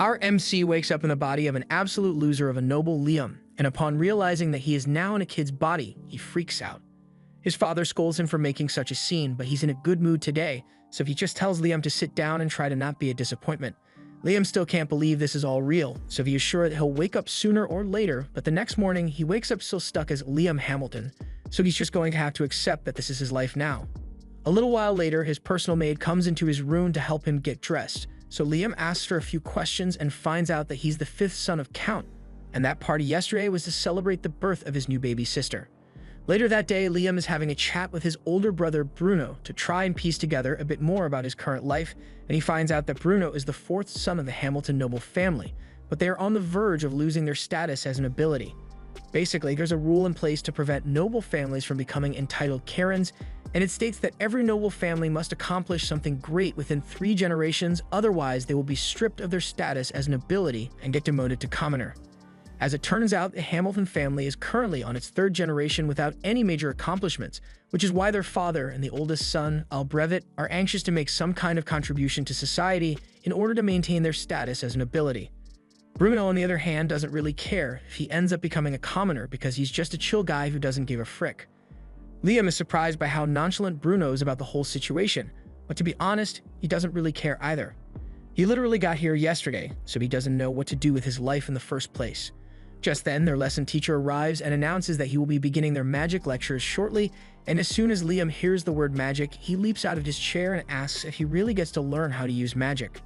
Our MC wakes up in the body of an absolute loser of a noble Liam, and upon realizing that he is now in a kid's body, he freaks out. His father scolds him for making such a scene, but he's in a good mood today, so he just tells Liam to sit down and try to not be a disappointment. Liam still can't believe this is all real, so he is sure that he'll wake up sooner or later, but the next morning he wakes up still stuck as Liam Hamilton, so he's just going to have to accept that this is his life now. A little while later, his personal maid comes into his room to help him get dressed, so Liam asks her a few questions and finds out that he's the fifth son of Count, and that party yesterday was to celebrate the birth of his new baby sister. Later that day, Liam is having a chat with his older brother Bruno to try and piece together a bit more about his current life, and he finds out that Bruno is the fourth son of the Hamilton noble family, but they are on the verge of losing their status as an nobility. Basically, there's a rule in place to prevent noble families from becoming entitled Karens, and it states that every noble family must accomplish something great within 3 generations, otherwise they will be stripped of their status as nobility and get demoted to commoner. As it turns out, the Hamilton family is currently on its 3rd generation without any major accomplishments, which is why their father and the oldest son, Albrevet, are anxious to make some kind of contribution to society in order to maintain their status as nobility. Bruno, on the other hand, doesn't really care if he ends up becoming a commoner because he's just a chill guy who doesn't give a frick. Liam is surprised by how nonchalant Bruno is about the whole situation, but to be honest, he doesn't really care either. He literally got here yesterday, so he doesn't know what to do with his life in the first place. Just then, their lesson teacher arrives and announces that he will be beginning their magic lectures shortly, and as soon as Liam hears the word magic, he leaps out of his chair and asks if he really gets to learn how to use magic.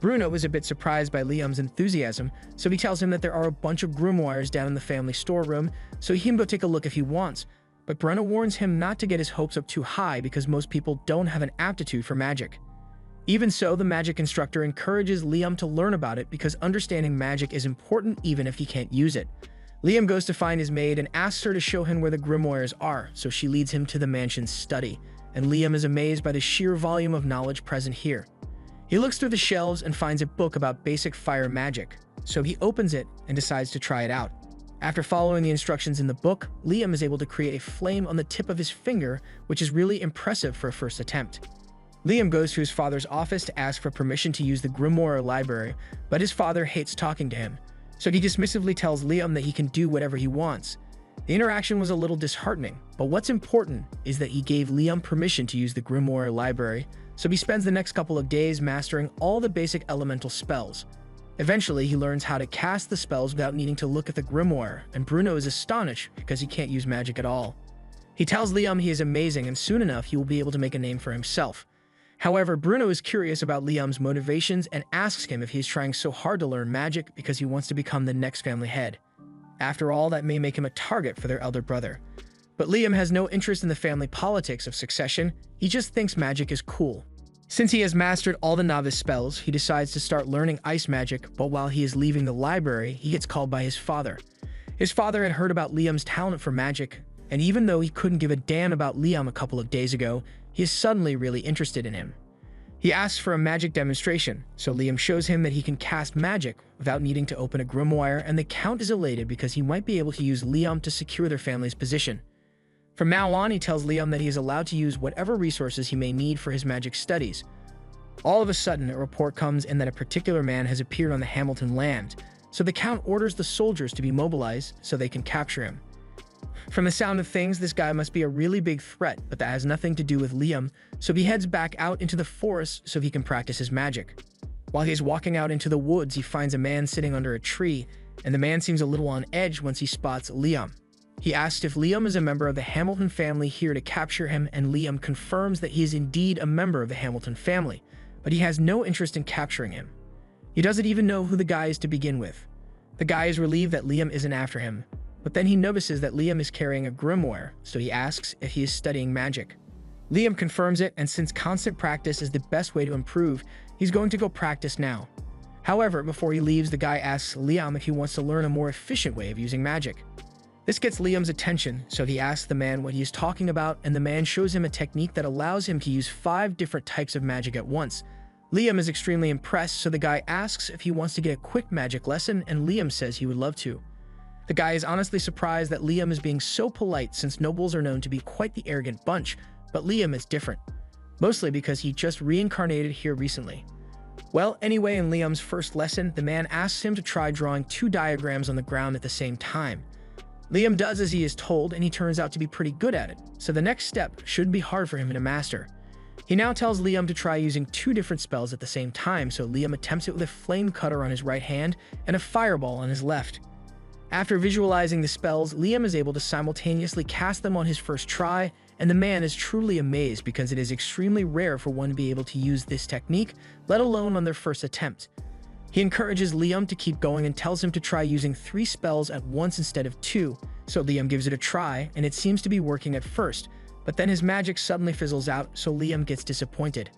Bruno is a bit surprised by Liam's enthusiasm, so he tells him that there are a bunch of grimoires down in the family storeroom, so he can go take a look if he wants. But Bruno warns him not to get his hopes up too high because most people don't have an aptitude for magic. Even so, the magic instructor encourages Liam to learn about it because understanding magic is important even if he can't use it. Liam goes to find his maid and asks her to show him where the grimoires are, so she leads him to the mansion's study, and Liam is amazed by the sheer volume of knowledge present here. He looks through the shelves and finds a book about basic fire magic, so he opens it and decides to try it out. After following the instructions in the book, Liam is able to create a flame on the tip of his finger, which is really impressive for a first attempt. Liam goes to his father's office to ask for permission to use the grimoire library, but his father hates talking to him, so he dismissively tells Liam that he can do whatever he wants. The interaction was a little disheartening, but what's important is that he gave Liam permission to use the grimoire library, so he spends the next couple of days mastering all the basic elemental spells. Eventually, he learns how to cast the spells without needing to look at the grimoire, and Bruno is astonished because he can't use magic at all. He tells Liam he is amazing and soon enough he will be able to make a name for himself. However, Bruno is curious about Liam's motivations and asks him if he's trying so hard to learn magic because he wants to become the next family head. After all, that may make him a target for their elder brother. But Liam has no interest in the family politics of succession, he just thinks magic is cool. Since he has mastered all the novice spells, he decides to start learning ice magic, but while he is leaving the library, he gets called by his father. His father had heard about Liam's talent for magic, and even though he couldn't give a damn about Liam a couple of days ago, he is suddenly really interested in him. He asks for a magic demonstration, so Liam shows him that he can cast magic without needing to open a grimoire, and the Count is elated because he might be able to use Liam to secure their family's position. From now on, he tells Liam that he is allowed to use whatever resources he may need for his magic studies. All of a sudden, a report comes in that a particular man has appeared on the Hamilton land, so the Count orders the soldiers to be mobilized so they can capture him. From the sound of things, this guy must be a really big threat, but that has nothing to do with Liam, so he heads back out into the forest so he can practice his magic. While he is walking out into the woods, he finds a man sitting under a tree, and the man seems a little on edge once he spots Liam. He asks if Liam is a member of the Hamilton family here to capture him, and Liam confirms that he is indeed a member of the Hamilton family, but he has no interest in capturing him. He doesn't even know who the guy is to begin with. The guy is relieved that Liam isn't after him, but then he notices that Liam is carrying a grimoire, so he asks if he is studying magic. Liam confirms it, and since constant practice is the best way to improve, he's going to go practice now. However, before he leaves, the guy asks Liam if he wants to learn a more efficient way of using magic. This gets Liam's attention, so he asks the man what he is talking about, and the man shows him a technique that allows him to use 5 different types of magic at once. Liam is extremely impressed, so the guy asks if he wants to get a quick magic lesson, and Liam says he would love to. The guy is honestly surprised that Liam is being so polite since nobles are known to be quite the arrogant bunch, but Liam is different, mostly because he just reincarnated here recently. Well, anyway, in Liam's first lesson, the man asks him to try drawing 2 diagrams on the ground at the same time. Liam does as he is told, and he turns out to be pretty good at it, so the next step shouldn't be hard for him to master. He now tells Liam to try using 2 different spells at the same time, so Liam attempts it with a flame cutter on his right hand and a fireball on his left. After visualizing the spells, Liam is able to simultaneously cast them on his first try, and the man is truly amazed because it is extremely rare for one to be able to use this technique, let alone on their first attempt. He encourages Liam to keep going and tells him to try using 3 spells at once instead of 2, so Liam gives it a try, and it seems to be working at first, but then his magic suddenly fizzles out, so Liam gets disappointed.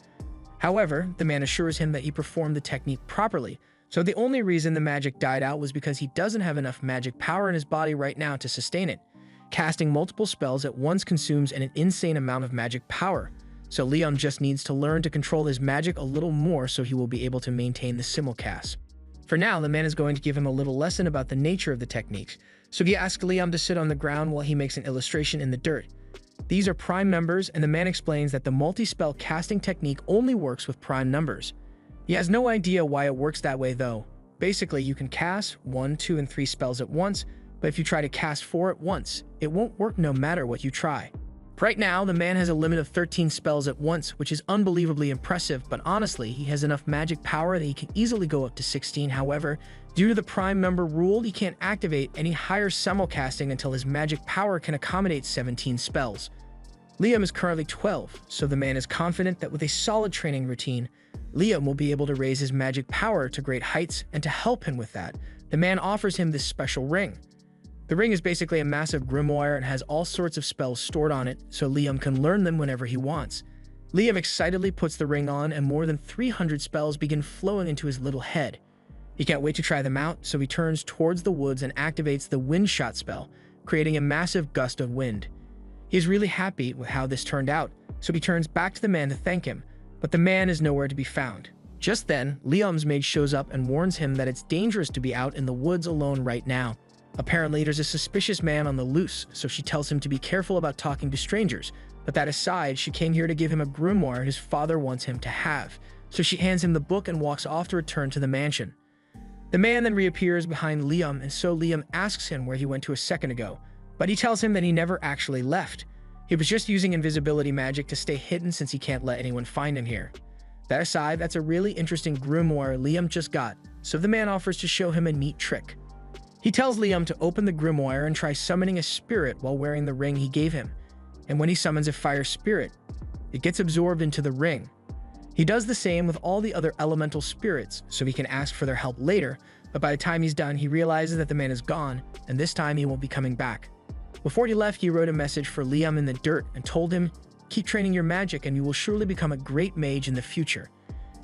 However, the man assures him that he performed the technique properly, so the only reason the magic died out was because he doesn't have enough magic power in his body right now to sustain it. Casting multiple spells at once consumes an insane amount of magic power, so Liam just needs to learn to control his magic a little more so he will be able to maintain the simulcast. For now, the man is going to give him a little lesson about the nature of the techniques, so he asks Liam to sit on the ground while he makes an illustration in the dirt. These are prime numbers, and the man explains that the multi-spell casting technique only works with prime numbers. He has no idea why it works that way though. Basically, you can cast 1, 2, and 3 spells at once, but if you try to cast 4 at once, it won't work no matter what you try. Right now, the man has a limit of 13 spells at once, which is unbelievably impressive, but honestly, he has enough magic power that he can easily go up to 16. However, due to the prime number rule, he can't activate any higher simulcasting until his magic power can accommodate 17 spells. Liam is currently 12, so the man is confident that with a solid training routine, Liam will be able to raise his magic power to great heights, and to help him with that, the man offers him this special ring. The ring is basically a massive grimoire and has all sorts of spells stored on it, so Liam can learn them whenever he wants. Liam excitedly puts the ring on, and more than 300 spells begin flowing into his little head. He can't wait to try them out, so he turns towards the woods and activates the wind shot spell, creating a massive gust of wind. He is really happy with how this turned out, so he turns back to the man to thank him, but the man is nowhere to be found. Just then, Liam's maid shows up and warns him that it's dangerous to be out in the woods alone right now. Apparently, there's a suspicious man on the loose, so she tells him to be careful about talking to strangers, but that aside, she came here to give him a grimoire his father wants him to have, so she hands him the book and walks off to return to the mansion. The man then reappears behind Liam, and so Liam asks him where he went to a second ago, but he tells him that he never actually left. He was just using invisibility magic to stay hidden since he can't let anyone find him here. That aside, that's a really interesting grimoire Liam just got, so the man offers to show him a neat trick. He tells Liam to open the grimoire and try summoning a spirit while wearing the ring he gave him, and when he summons a fire spirit, it gets absorbed into the ring. He does the same with all the other elemental spirits, so he can ask for their help later, but by the time he's done, he realizes that the man is gone, and this time he won't be coming back. Before he left, he wrote a message for Liam in the dirt and told him, "Keep training your magic and you will surely become a great mage in the future.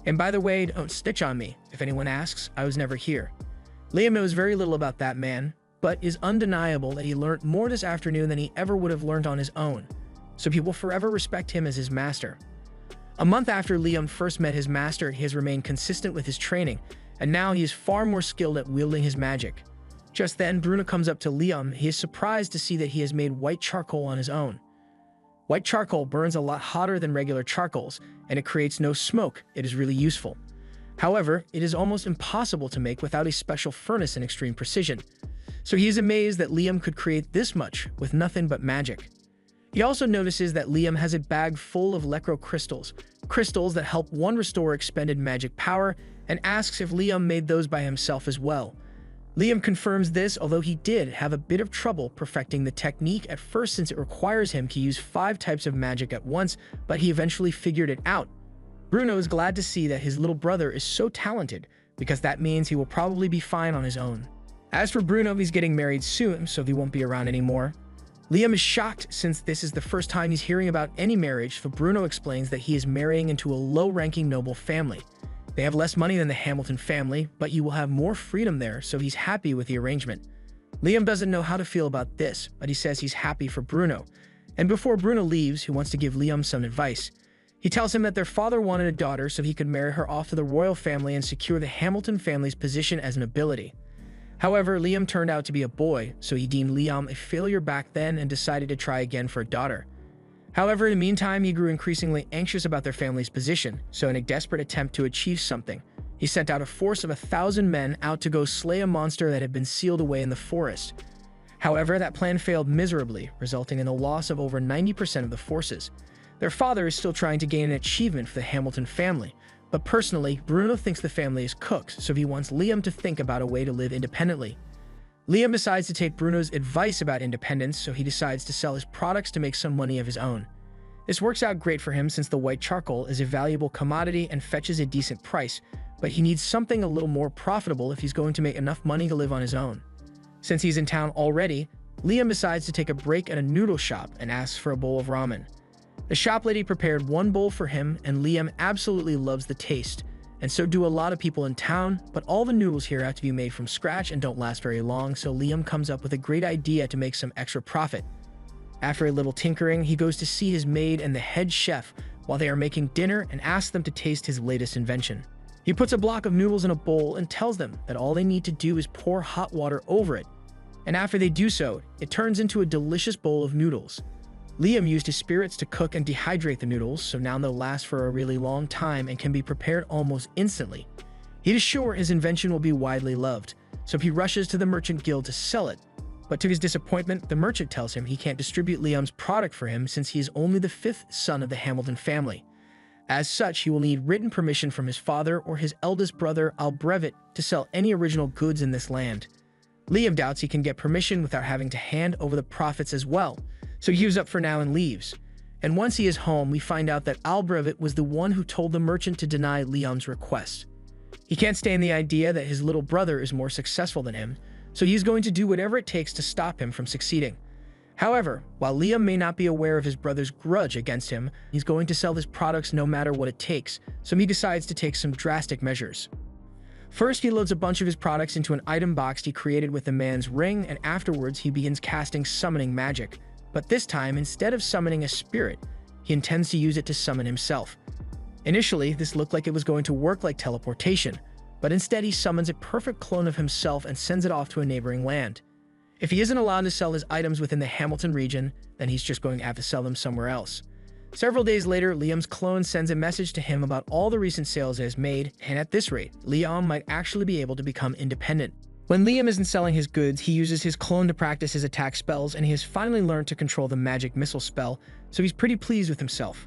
And by the way, don't snitch on me. If anyone asks, I was never here." Liam knows very little about that man, but is undeniable that he learned more this afternoon than he ever would have learned on his own, so he will forever respect him as his master. A month after Liam first met his master, he has remained consistent with his training, and now he is far more skilled at wielding his magic. Just then, Bruno comes up to Liam. He is surprised to see that he has made white charcoal on his own. White charcoal burns a lot hotter than regular charcoals, and it creates no smoke. It is really useful. However, it is almost impossible to make without a special furnace and extreme precision. So he is amazed that Liam could create this much with nothing but magic. He also notices that Liam has a bag full of Lecro crystals, crystals that help one restore expended magic power, and asks if Liam made those by himself as well. Liam confirms this, although he did have a bit of trouble perfecting the technique at first since it requires him to use 5 types of magic at once, but he eventually figured it out. Bruno is glad to see that his little brother is so talented, because that means he will probably be fine on his own. As for Bruno, he's getting married soon, so he won't be around anymore. Liam is shocked since this is the first time he's hearing about any marriage, so Bruno explains that he is marrying into a low-ranking noble family. They have less money than the Hamilton family, but you will have more freedom there, so he's happy with the arrangement. Liam doesn't know how to feel about this, but he says he's happy for Bruno. And before Bruno leaves, he wants to give Liam some advice. He tells him that their father wanted a daughter so he could marry her off to the royal family and secure the Hamilton family's position as nobility. However, Liam turned out to be a boy, so he deemed Liam a failure back then and decided to try again for a daughter. However, in the meantime, he grew increasingly anxious about their family's position, so in a desperate attempt to achieve something, He sent out a force of 1,000 men out to go slay a monster that had been sealed away in the forest. However, that plan failed miserably, resulting in the loss of over 90% of the forces. Their father is still trying to gain an achievement for the Hamilton family, but personally, Bruno thinks the family is cooked, so he wants Liam to think about a way to live independently. Liam decides to take Bruno's advice about independence, so he decides to sell his products to make some money of his own. This works out great for him since the white charcoal is a valuable commodity and fetches a decent price, but he needs something a little more profitable if he's going to make enough money to live on his own. Since he's in town already, Liam decides to take a break at a noodle shop and asks for a bowl of ramen. The shop lady prepared one bowl for him, and Liam absolutely loves the taste, and so do a lot of people in town, but all the noodles here have to be made from scratch and don't last very long, so Liam comes up with a great idea to make some extra profit. After a little tinkering, he goes to see his maid and the head chef while they are making dinner and asks them to taste his latest invention. He puts a block of noodles in a bowl and tells them that all they need to do is pour hot water over it, and after they do so, it turns into a delicious bowl of noodles. Liam used his spirits to cook and dehydrate the noodles, so now they'll last for a really long time and can be prepared almost instantly. He is sure his invention will be widely loved, so he rushes to the merchant guild to sell it. But to his disappointment, the merchant tells him he can't distribute Liam's product for him since he is only the 5th son of the Hamilton family. As such, he will need written permission from his father or his eldest brother Albrevet to sell any original goods in this land. Liam doubts he can get permission without having to hand over the profits as well, so he gives up for now and leaves. And once he is home, we find out that Albrevet was the one who told the merchant to deny Liam's request. He can't stand the idea that his little brother is more successful than him, so he's going to do whatever it takes to stop him from succeeding. However, while Liam may not be aware of his brother's grudge against him, he's going to sell his products no matter what it takes, so he decides to take some drastic measures. First, he loads a bunch of his products into an item box he created with the man's ring, and afterwards he begins casting summoning magic. But this time, instead of summoning a spirit, he intends to use it to summon himself. Initially, this looked like it was going to work like teleportation, but instead he summons a perfect clone of himself and sends it off to a neighboring land. If he isn't allowed to sell his items within the Hamilton region, then he's just going to have to sell them somewhere else. Several days later, Liam's clone sends a message to him about all the recent sales it has made, and at this rate, Liam might actually be able to become independent. When Liam isn't selling his goods, he uses his clone to practice his attack spells, and he has finally learned to control the magic missile spell, so he's pretty pleased with himself.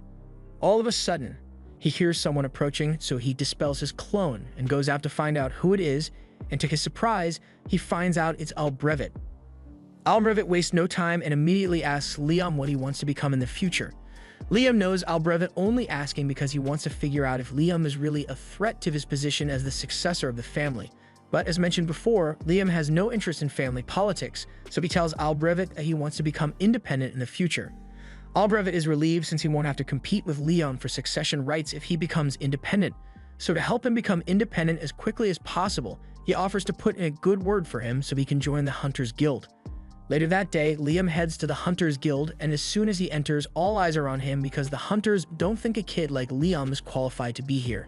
All of a sudden, he hears someone approaching, so he dispels his clone and goes out to find out who it is, and to his surprise, he finds out it's Albrevet. Albrevet wastes no time and immediately asks Liam what he wants to become in the future. Liam knows Albrevet only asking because he wants to figure out if Liam is really a threat to his position as the successor of the family. But as mentioned before, Liam has no interest in family politics, so he tells Albrevet that he wants to become independent in the future. Albrevet is relieved since he won't have to compete with Liam for succession rights if he becomes independent. So to help him become independent as quickly as possible, he offers to put in a good word for him so he can join the Hunters Guild. Later that day, Liam heads to the Hunters Guild, and as soon as he enters, all eyes are on him because the Hunters don't think a kid like Liam is qualified to be here.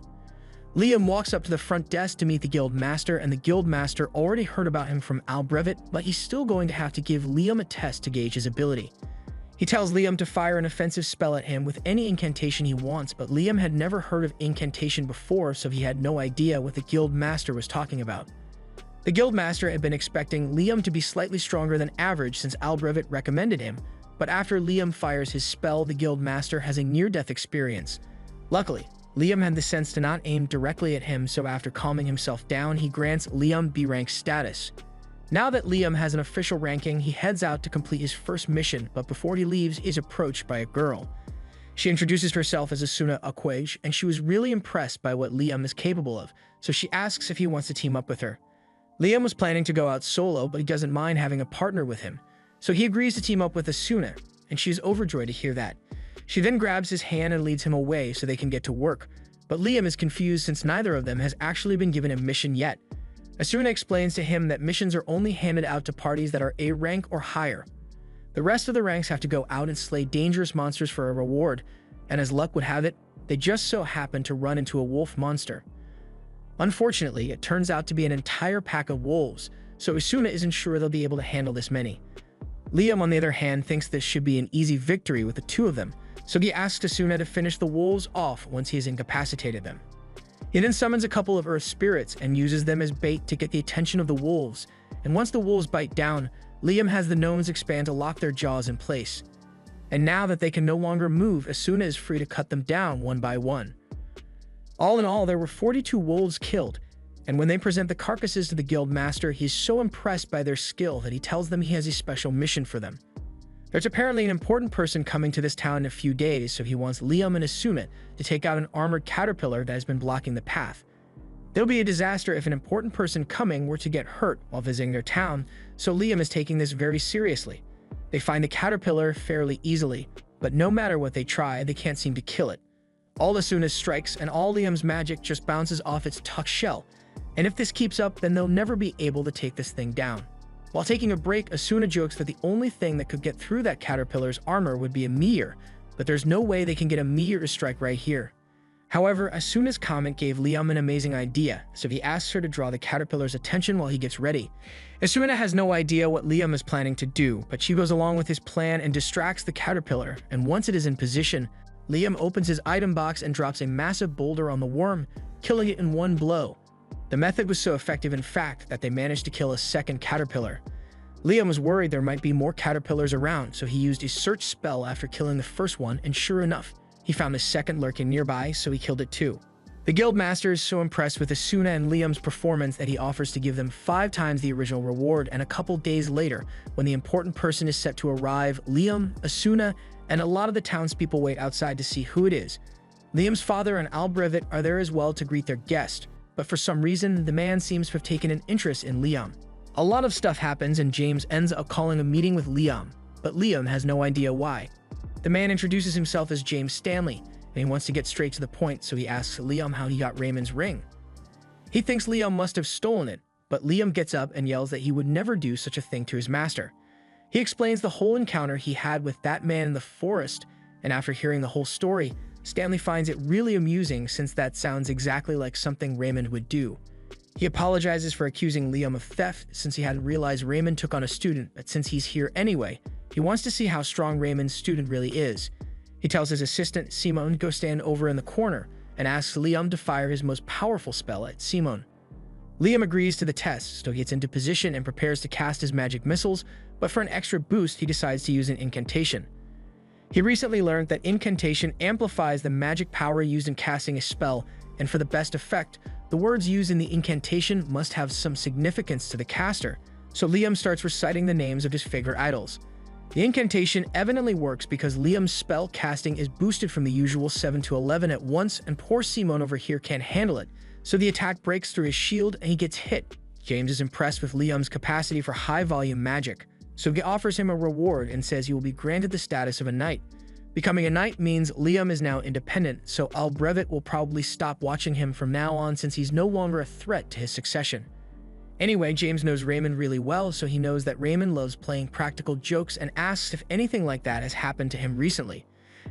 Liam walks up to the front desk to meet the guild master, and the guild master already heard about him from Albrevet, but he's still going to have to give Liam a test to gauge his ability. He tells Liam to fire an offensive spell at him with any incantation he wants, but Liam had never heard of incantation before, so he had no idea what the guild master was talking about. The guild master had been expecting Liam to be slightly stronger than average since Albrevet recommended him, but after Liam fires his spell, the guild master has a near-death experience. Luckily, Liam had the sense to not aim directly at him, so after calming himself down, he grants Liam B-rank status. Now that Liam has an official ranking, he heads out to complete his first mission, but before he leaves, he is approached by a girl. She introduces herself as Asuna Aquage, and she was really impressed by what Liam is capable of, so she asks if he wants to team up with her. Liam was planning to go out solo, but he doesn't mind having a partner with him, so he agrees to team up with Asuna, and she is overjoyed to hear that. She then grabs his hand and leads him away so they can get to work, but Liam is confused since neither of them has actually been given a mission yet. Asuna explains to him that missions are only handed out to parties that are A rank or higher. The rest of the ranks have to go out and slay dangerous monsters for a reward, and as luck would have it, they just so happen to run into a wolf monster. Unfortunately, it turns out to be an entire pack of wolves, so Asuna isn't sure they'll be able to handle this many. Liam, on the other hand, thinks this should be an easy victory with the two of them, so he asks Asuna to finish the wolves off once he has incapacitated them. He then summons a couple of earth spirits and uses them as bait to get the attention of the wolves, and once the wolves bite down, Liam has the gnomes expand to lock their jaws in place. And now that they can no longer move, Asuna is free to cut them down one by one. All in all, there were 42 wolves killed, and when they present the carcasses to the guild master, he is so impressed by their skill that he tells them he has a special mission for them. There's apparently an important person coming to this town in a few days, so he wants Liam and Asuna to take out an armored caterpillar that has been blocking the path. There'll be a disaster if an important person coming were to get hurt while visiting their town, so Liam is taking this very seriously. They find the caterpillar fairly easily, but no matter what they try, they can't seem to kill it. All Asuna strikes, and all Liam's magic just bounces off its tucked shell, and if this keeps up, then they'll never be able to take this thing down. While taking a break, Asuna jokes that the only thing that could get through that caterpillar's armor would be a meteor, but there's no way they can get a meteor to strike right here. However, Asuna's comment gave Liam an amazing idea, so he asks her to draw the caterpillar's attention while he gets ready. Asuna has no idea what Liam is planning to do, but she goes along with his plan and distracts the caterpillar, and once it is in position, Liam opens his item box and drops a massive boulder on the worm, killing it in one blow. The method was so effective, in fact, that they managed to kill a second caterpillar. Liam was worried there might be more caterpillars around, so he used his search spell after killing the first one, and sure enough, he found the second lurking nearby, so he killed it too. The guild master is so impressed with Asuna and Liam's performance that he offers to give them 5 times the original reward, and a couple days later, when the important person is set to arrive, Liam, Asuna, and a lot of the townspeople wait outside to see who it is. Liam's father and Albrevit are there as well to greet their guest, but for some reason, the man seems to have taken an interest in Liam. A lot of stuff happens and James ends up calling a meeting with Liam, but Liam has no idea why. The man introduces himself as James Stanley, and he wants to get straight to the point, so he asks Liam how he got Raymond's ring. He thinks Liam must have stolen it, but Liam gets up and yells that he would never do such a thing to his master. He explains the whole encounter he had with that man in the forest, and after hearing the whole story, Stanley finds it really amusing since that sounds exactly like something Raymond would do. He apologizes for accusing Liam of theft since he hadn't realized Raymond took on a student, but since he's here anyway, he wants to see how strong Raymond's student really is. He tells his assistant, Simon, to go stand over in the corner and asks Liam to fire his most powerful spell at Simon. Liam agrees to the test, so he gets into position and prepares to cast his magic missiles, but for an extra boost, he decides to use an incantation. He recently learned that incantation amplifies the magic power used in casting a spell, and for the best effect, the words used in the incantation must have some significance to the caster, so Liam starts reciting the names of his favorite idols. The incantation evidently works because Liam's spell casting is boosted from the usual 7 to 11 at once, and poor Simon over here can't handle it, so the attack breaks through his shield and he gets hit. James is impressed with Liam's capacity for high-volume magic, so he offers him a reward and says he will be granted the status of a knight. Becoming a knight means Liam is now independent, so Albrevit will probably stop watching him from now on since he's no longer a threat to his succession. Anyway, James knows Raymond really well, so he knows that Raymond loves playing practical jokes and asks if anything like that has happened to him recently.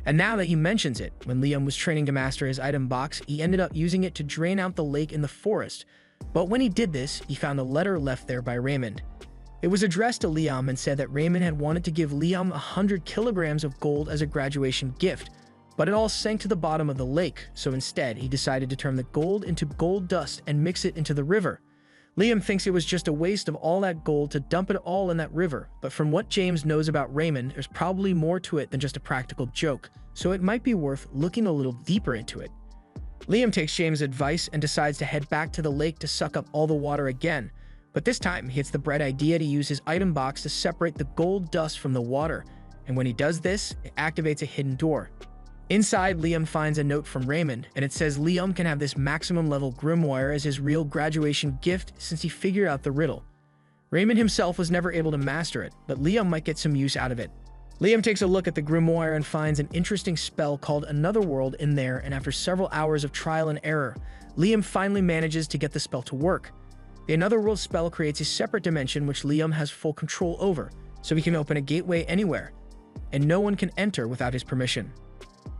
And now that he mentions it, when Liam was training to master his item box, he ended up using it to drain out the lake in the forest. But when he did this, he found a letter left there by Raymond. It was addressed to Liam and said that Raymond had wanted to give Liam 100 kilograms of gold as a graduation gift, but it all sank to the bottom of the lake, so instead he decided to turn the gold into gold dust and mix it into the river. Liam thinks it was just a waste of all that gold to dump it all in that river, but from what James knows about Raymond, there's probably more to it than just a practical joke, so it might be worth looking a little deeper into it. Liam takes James' advice and decides to head back to the lake to suck up all the water again, but this time he gets the bright idea to use his item box to separate the gold dust from the water, and when he does this, it activates a hidden door. Inside, Liam finds a note from Raymond, and it says Liam can have this maximum level grimoire as his real graduation gift since he figured out the riddle. Raymond himself was never able to master it, but Liam might get some use out of it. Liam takes a look at the grimoire and finds an interesting spell called Another World in there, and after several hours of trial and error, Liam finally manages to get the spell to work. The Another World spell creates a separate dimension which Liam has full control over, so he can open a gateway anywhere, and no one can enter without his permission.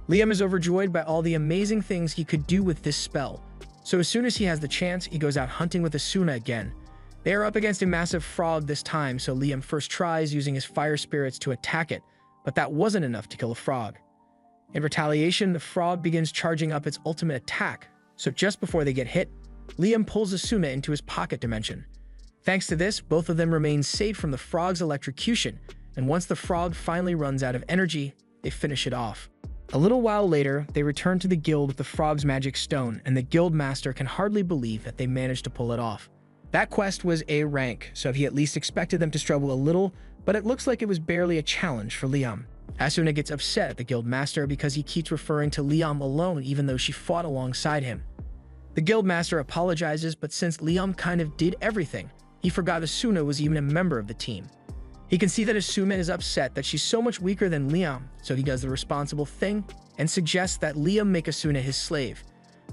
Liam is overjoyed by all the amazing things he could do with this spell, so as soon as he has the chance, he goes out hunting with Asuna again. They are up against a massive frog this time, so Liam first tries using his fire spirits to attack it, but that wasn't enough to kill the frog. In retaliation, the frog begins charging up its ultimate attack, So just before they get hit, Liam pulls Asuna into his pocket dimension. Thanks to this, both of them remain safe from the frog's electrocution, and once the frog finally runs out of energy, they finish it off. A little while later, they return to the guild with the frog's magic stone, and the guild master can hardly believe that they managed to pull it off. That quest was A rank, so he at least expected them to struggle a little, but it looks like it was barely a challenge for Liam. Asuna gets upset at the guild master because he keeps referring to Liam alone even though she fought alongside him. The guild master apologizes, but since Liam kind of did everything, he forgot Asuna was even a member of the team. He can see that Asuna is upset that she's so much weaker than Liam, so he does the responsible thing and suggests that Liam make Asuna his slave.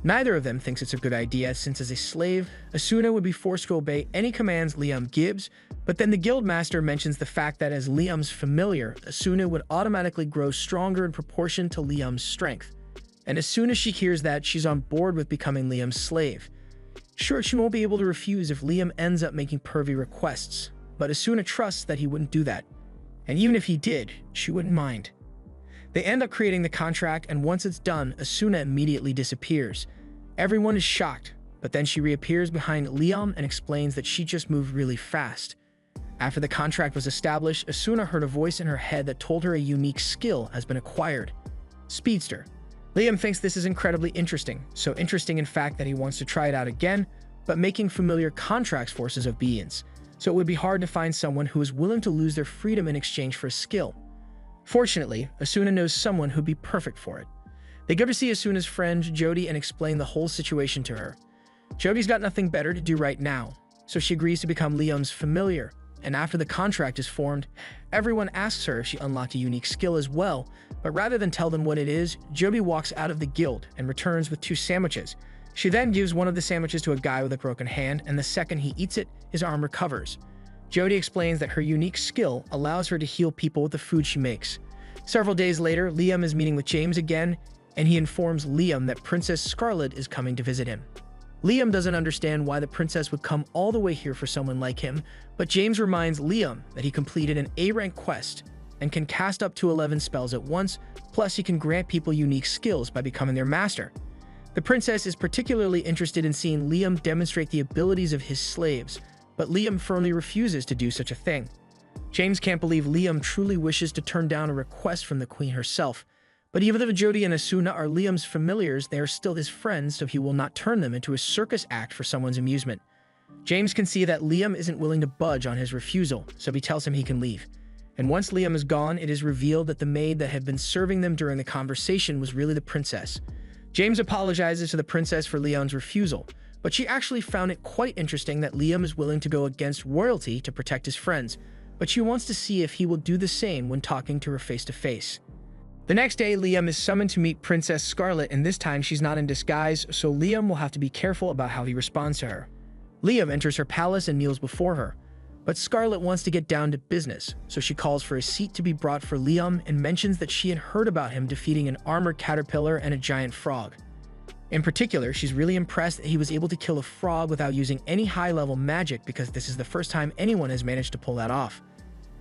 Neither of them thinks it's a good idea, since as a slave, Asuna would be forced to obey any commands Liam gives, but then the guild master mentions the fact that as Liam's familiar, Asuna would automatically grow stronger in proportion to Liam's strength. And as soon as she hears that, she's on board with becoming Liam's slave. Sure, she won't be able to refuse if Liam ends up making pervy requests, but Asuna trusts that he wouldn't do that. And even if he did, she wouldn't mind. They end up creating the contract, and once it's done, Asuna immediately disappears. Everyone is shocked, but then she reappears behind Liam and explains that she just moved really fast. After the contract was established, Asuna heard a voice in her head that told her a unique skill has been acquired. Speedster. Liam thinks this is incredibly interesting, so interesting in fact that he wants to try it out again, but making familiar contracts forces obedience, so it would be hard to find someone who is willing to lose their freedom in exchange for a skill. Fortunately, Asuna knows someone who'd be perfect for it. They go to see Asuna's friend, Jody, and explain the whole situation to her. Jody's got nothing better to do right now, so she agrees to become Liam's familiar, and after the contract is formed, everyone asks her if she unlocked a unique skill as well, but rather than tell them what it is, Jody walks out of the guild and returns with 2 sandwiches. She then gives one of the sandwiches to a guy with a broken hand, and the second he eats it, his arm recovers. Jody explains that her unique skill allows her to heal people with the food she makes. Several days later, Liam is meeting with James again, and he informs Liam that Princess Scarlet is coming to visit him. Liam doesn't understand why the princess would come all the way here for someone like him, but James reminds Liam that he completed an A-rank quest and can cast up to 11 spells at once, plus he can grant people unique skills by becoming their master. The princess is particularly interested in seeing Liam demonstrate the abilities of his slaves, but Liam firmly refuses to do such a thing. James can't believe Liam truly wishes to turn down a request from the queen herself, but even though Jody and Asuna are Liam's familiars, they are still his friends, so he will not turn them into a circus act for someone's amusement. James can see that Liam isn't willing to budge on his refusal, so he tells him he can leave. And once Liam is gone, it is revealed that the maid that had been serving them during the conversation was really the princess. James apologizes to the princess for Liam's refusal, but she actually found it quite interesting that Liam is willing to go against royalty to protect his friends, but she wants to see if he will do the same when talking to her face to face. The next day, Liam is summoned to meet Princess Scarlet, and this time she's not in disguise, so Liam will have to be careful about how he responds to her. Liam enters her palace and kneels before her, but Scarlet wants to get down to business, so she calls for a seat to be brought for Liam and mentions that she had heard about him defeating an armored caterpillar and a giant frog. In particular, she's really impressed that he was able to kill a frog without using any high-level magic, because this is the first time anyone has managed to pull that off.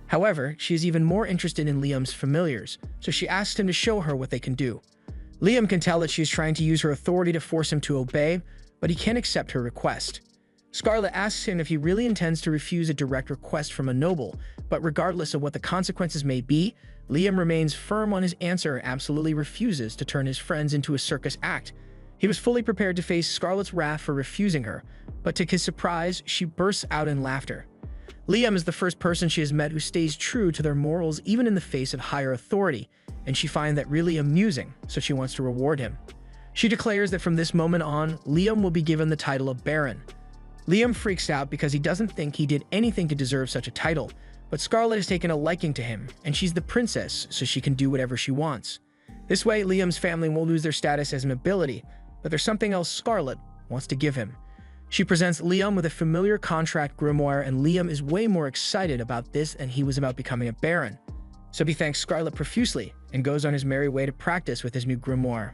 However, she is even more interested in Liam's familiars, so she asks him to show her what they can do. Liam can tell that she is trying to use her authority to force him to obey, but he can't accept her request. Scarlet asks him if he really intends to refuse a direct request from a noble, but regardless of what the consequences may be, Liam remains firm on his answer and absolutely refuses to turn his friends into a circus act. He was fully prepared to face Scarlet's wrath for refusing her, but to his surprise, she bursts out in laughter. Liam is the first person she has met who stays true to their morals even in the face of higher authority, and she finds that really amusing, so she wants to reward him. She declares that from this moment on, Liam will be given the title of Baron. Liam freaks out because he doesn't think he did anything to deserve such a title, but Scarlet has taken a liking to him, and she's the princess, so she can do whatever she wants. This way, Liam's family won't lose their status as nobility, but there's something else Scarlet wants to give him. She presents Liam with a familiar contract grimoire, and Liam is way more excited about this than he was about becoming a baron. So he thanks Scarlet profusely and goes on his merry way to practice with his new grimoire.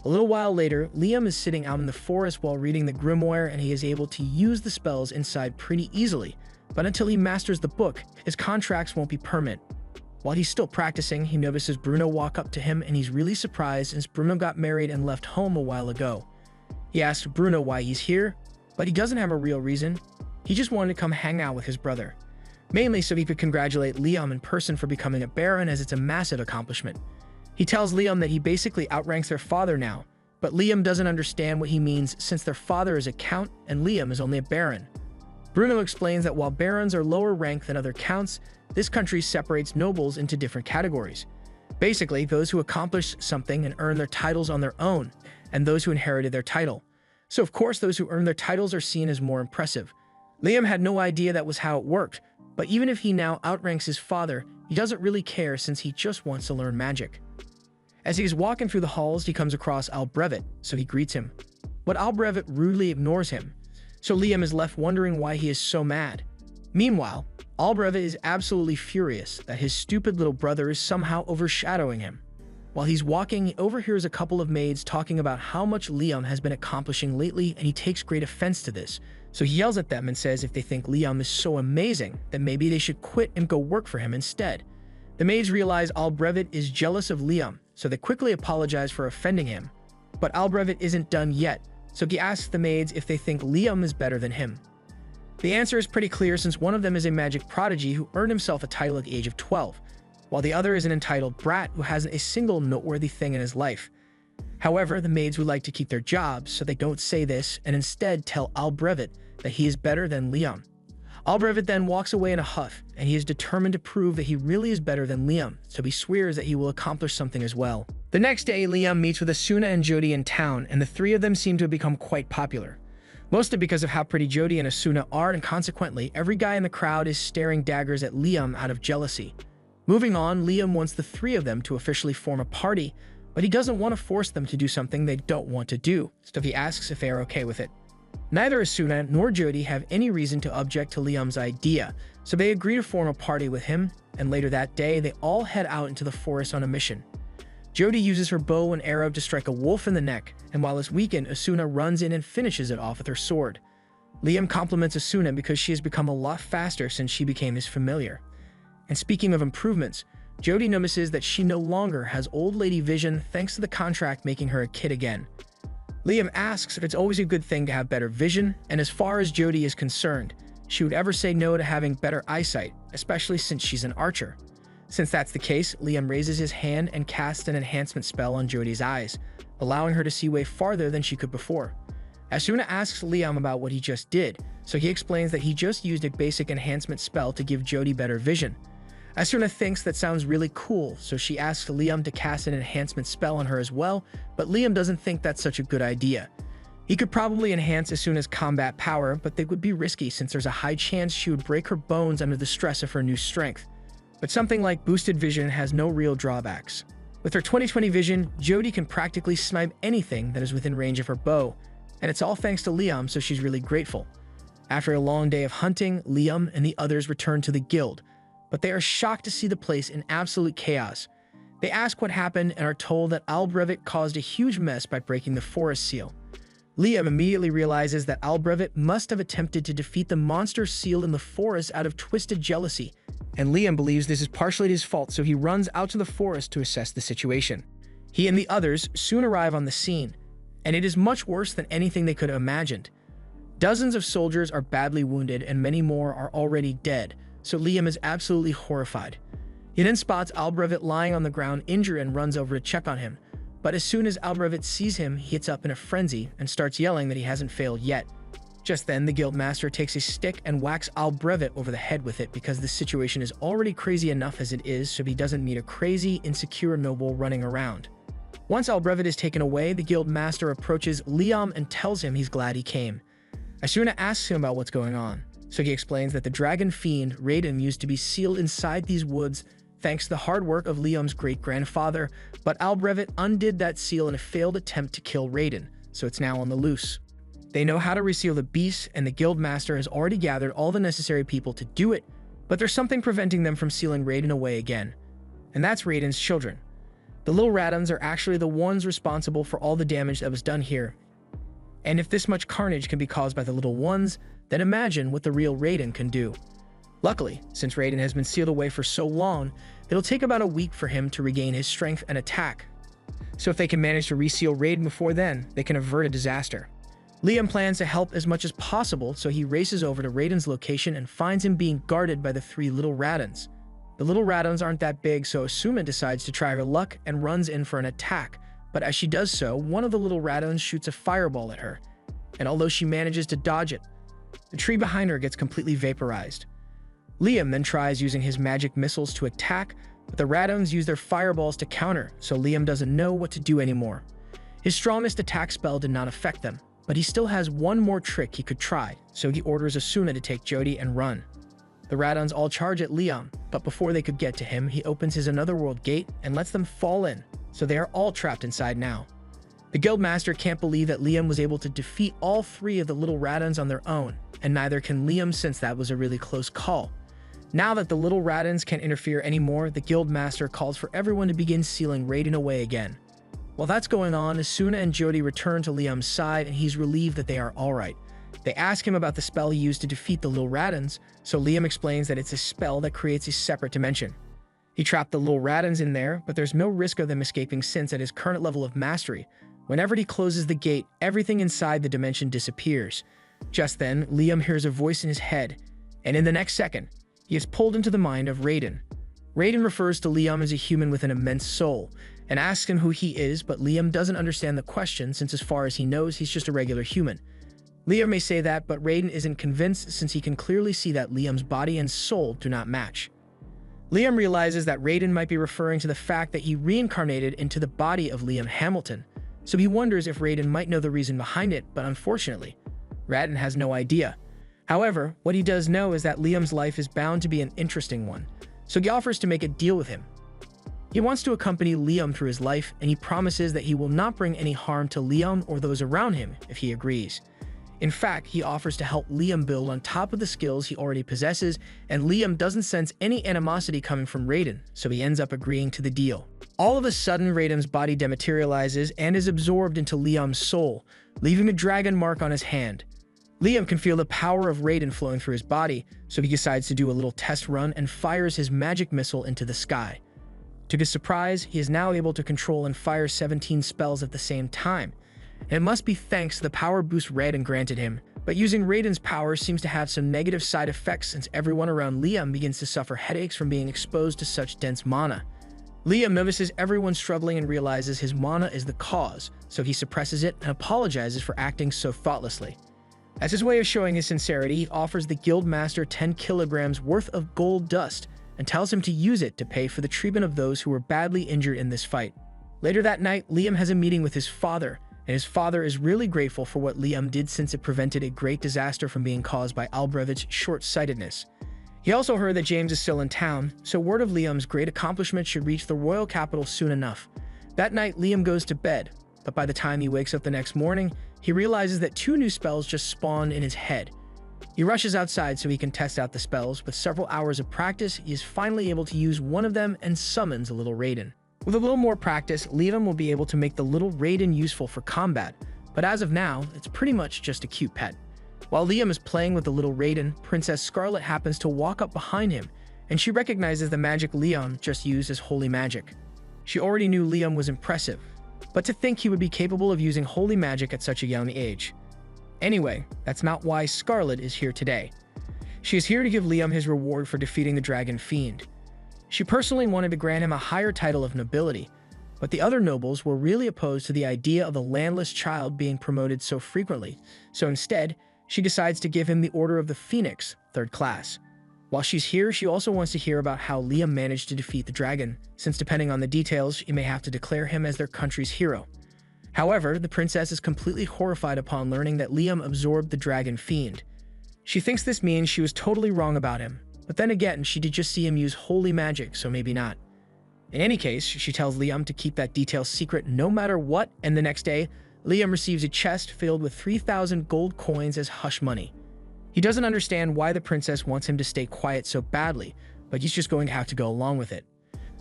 A little while later, Liam is sitting out in the forest while reading the grimoire, and he is able to use the spells inside pretty easily, but until he masters the book, his contracts won't be permanent. While he's still practicing, he notices Bruno walk up to him, and he's really surprised since Bruno got married and left home a while ago. He asks Bruno why he's here, but he doesn't have a real reason. He just wanted to come hang out with his brother, mainly so he could congratulate Liam in person for becoming a Baron, as it's a massive accomplishment. He tells Liam that he basically outranks their father now, but Liam doesn't understand what he means since their father is a count and Liam is only a Baron. Bruno explains that while Barons are lower ranked than other counts, this country separates nobles into different categories. Basically, those who accomplish something and earn their titles on their own, and those who inherited their title. So of course those who earn their titles are seen as more impressive. Liam had no idea that was how it worked, but even if he now outranks his father, he doesn't really care since he just wants to learn magic. As he's walking through the halls, he comes across Albrevet, so he greets him. But Albrevet rudely ignores him, so Liam is left wondering why he is so mad. Meanwhile, Albrevet is absolutely furious that his stupid little brother is somehow overshadowing him. While he's walking, he overhears a couple of maids talking about how much Liam has been accomplishing lately, and he takes great offense to this. So he yells at them and says if they think Liam is so amazing, then maybe they should quit and go work for him instead. The maids realize Albrevet is jealous of Liam, so they quickly apologize for offending him. But Albrevet isn't done yet, so he asks the maids if they think Liam is better than him. The answer is pretty clear since one of them is a magic prodigy who earned himself a title at the age of 12, while the other is an entitled brat who hasn't a single noteworthy thing in his life. However, the maids would like to keep their jobs, so they don't say this and instead tell Albrevet that he is better than Liam. Albrevet then walks away in a huff, and he is determined to prove that he really is better than Liam, so he swears that he will accomplish something as well. The next day, Liam meets with Asuna and Jody in town, and the three of them seem to have become quite popular. Mostly because of how pretty Jody and Asuna are, and consequently, every guy in the crowd is staring daggers at Liam out of jealousy. Moving on, Liam wants the three of them to officially form a party, but he doesn't want to force them to do something they don't want to do, so he asks if they are okay with it. Neither Asuna nor Jody have any reason to object to Liam's idea, so they agree to form a party with him, and later that day, they all head out into the forest on a mission. Jody uses her bow and arrow to strike a wolf in the neck, and while it's weakened, Asuna runs in and finishes it off with her sword. Liam compliments Asuna because she has become a lot faster since she became his familiar. And speaking of improvements, Jody notices that she no longer has old lady vision thanks to the contract making her a kid again. Liam asks if it's always a good thing to have better vision, and as far as Jody is concerned, she would ever say no to having better eyesight, especially since she's an archer. Since that's the case, Liam raises his hand and casts an enhancement spell on Jody's eyes, allowing her to see way farther than she could before. Asuna asks Liam about what he just did, so he explains that he just used a basic enhancement spell to give Jody better vision. Asuna thinks that sounds really cool, so she asks Liam to cast an enhancement spell on her as well, but Liam doesn't think that's such a good idea. He could probably enhance Asuna's combat power, but they would be risky since there's a high chance she would break her bones under the stress of her new strength. But something like boosted vision has no real drawbacks. With her 20/20 vision, Jody can practically snipe anything that is within range of her bow, and it's all thanks to Liam, so she's really grateful. After a long day of hunting, Liam and the others return to the guild, but they are shocked to see the place in absolute chaos. They ask what happened and are told that Albrevet caused a huge mess by breaking the forest seal. Liam immediately realizes that Albrevet must have attempted to defeat the monster seal in the forest out of twisted jealousy, and Liam believes this is partially his fault, so he runs out to the forest to assess the situation. He and the others soon arrive on the scene, and it is much worse than anything they could have imagined. Dozens of soldiers are badly wounded and many more are already dead, so Liam is absolutely horrified. He then spots Albrevet lying on the ground injured and runs over to check on him, but as soon as Albrevet sees him, he gets up in a frenzy and starts yelling that he hasn't failed yet. Just then, the guildmaster takes a stick and whacks Albrevet over the head with it because the situation is already crazy enough as it is, so he doesn't need a crazy, insecure noble running around. Once Albrevet is taken away, the guildmaster approaches Liam and tells him he's glad he came. Asuna asks him about what's going on, so he explains that the dragon fiend Reborn used to be sealed inside these woods thanks to the hard work of Liam's great-grandfather, but Albrevet undid that seal in a failed attempt to kill Reborn, so it's now on the loose. They know how to reseal the beast, and the guildmaster has already gathered all the necessary people to do it, but there's something preventing them from sealing Reborn away again, and that's Raiden's children. The little Radons are actually the ones responsible for all the damage that was done here. And if this much carnage can be caused by the little ones, then imagine what the real Reborn can do. Luckily, since Reborn has been sealed away for so long, it'll take about a week for him to regain his strength and attack. So if they can manage to reseal Reborn before then, they can avert a disaster. Liam plans to help as much as possible, so he races over to Raiden's location and finds him being guarded by the 3 little Radons. The little Radons aren't that big, so Asuma decides to try her luck and runs in for an attack, but as she does so, one of the little Radons shoots a fireball at her, and although she manages to dodge it, the tree behind her gets completely vaporized. Liam then tries using his magic missiles to attack, but the Radons use their fireballs to counter, so Liam doesn't know what to do anymore. His strongest attack spell did not affect them, but he still has one more trick he could try, so he orders Asuna to take Jody and run. The Radons all charge at Liam, but before they could get to him, he opens his Anotherworld gate and lets them fall in, so they are all trapped inside now. The Guildmaster can't believe that Liam was able to defeat all 3 of the little Radons on their own, and neither can Liam since that was a really close call. Now that the little Radons can't interfere anymore, the Guildmaster calls for everyone to begin sealing Raiden away again. While that's going on, Asuna and Jody return to Liam's side and he's relieved that they are alright. They ask him about the spell he used to defeat the little Radons, so Liam explains that it's a spell that creates a separate dimension. He trapped the little Radons in there, but there's no risk of them escaping since at his current level of mastery, whenever he closes the gate, everything inside the dimension disappears. Just then, Liam hears a voice in his head, and in the next second, he is pulled into the mind of Raiden. Raiden refers to Liam as a human with an immense soul, and asks him who he is, but Liam doesn't understand the question since as far as he knows, he's just a regular human. Liam may say that, but Raiden isn't convinced since he can clearly see that Liam's body and soul do not match. Liam realizes that Raiden might be referring to the fact that he reincarnated into the body of Liam Hamilton, so he wonders if Raiden might know the reason behind it, but unfortunately, Raiden has no idea. However, what he does know is that Liam's life is bound to be an interesting one, so he offers to make a deal with him. He wants to accompany Liam through his life, and he promises that he will not bring any harm to Liam or those around him if he agrees. In fact, he offers to help Liam build on top of the skills he already possesses, and Liam doesn't sense any animosity coming from Raiden, so he ends up agreeing to the deal. All of a sudden, Raiden's body dematerializes and is absorbed into Liam's soul, leaving a dragon mark on his hand. Liam can feel the power of Raiden flowing through his body, so he decides to do a little test run and fires his magic missile into the sky. To his surprise, he is now able to control and fire 17 spells at the same time. It must be thanks to the power boost Raiden granted him, but using Raiden's power seems to have some negative side effects since everyone around Liam begins to suffer headaches from being exposed to such dense mana. Liam notices everyone struggling and realizes his mana is the cause, so he suppresses it and apologizes for acting so thoughtlessly. As his way of showing his sincerity, he offers the Guildmaster 10 kilograms worth of gold dust and tells him to use it to pay for the treatment of those who were badly injured in this fight. Later that night, Liam has a meeting with his father, and his father is really grateful for what Liam did since it prevented a great disaster from being caused by Albrecht's short-sightedness. He also heard that James is still in town, so word of Liam's great accomplishment should reach the royal capital soon enough. That night, Liam goes to bed, but by the time he wakes up the next morning, he realizes that 2 new spells just spawned in his head. He rushes outside so he can test out the spells. With several hours of practice, he is finally able to use one of them and summons a little Raiden. With a little more practice, Liam will be able to make the little Raiden useful for combat, but as of now, it's pretty much just a cute pet. While Liam is playing with the little Raiden, Princess Scarlet happens to walk up behind him, and she recognizes the magic Liam just used as holy magic. She already knew Liam was impressive, but to think he would be capable of using holy magic at such a young age. Anyway, that's not why Scarlet is here today. She is here to give Liam his reward for defeating the Dragon Fiend. She personally wanted to grant him a higher title of nobility, but the other nobles were really opposed to the idea of a landless child being promoted so frequently, so instead, she decides to give him the Order of the Phoenix, 3rd class. While she's here, she also wants to hear about how Liam managed to defeat the dragon, since depending on the details, she may have to declare him as their country's hero. However, the princess is completely horrified upon learning that Liam absorbed the Dragon Fiend. She thinks this means she was totally wrong about him, but then again, she did just see him use holy magic, so maybe not. In any case, she tells Liam to keep that detail secret no matter what, and the next day, Liam receives a chest filled with 3,000 gold coins as hush money. He doesn't understand why the princess wants him to stay quiet so badly, but he's just going to have to go along with it.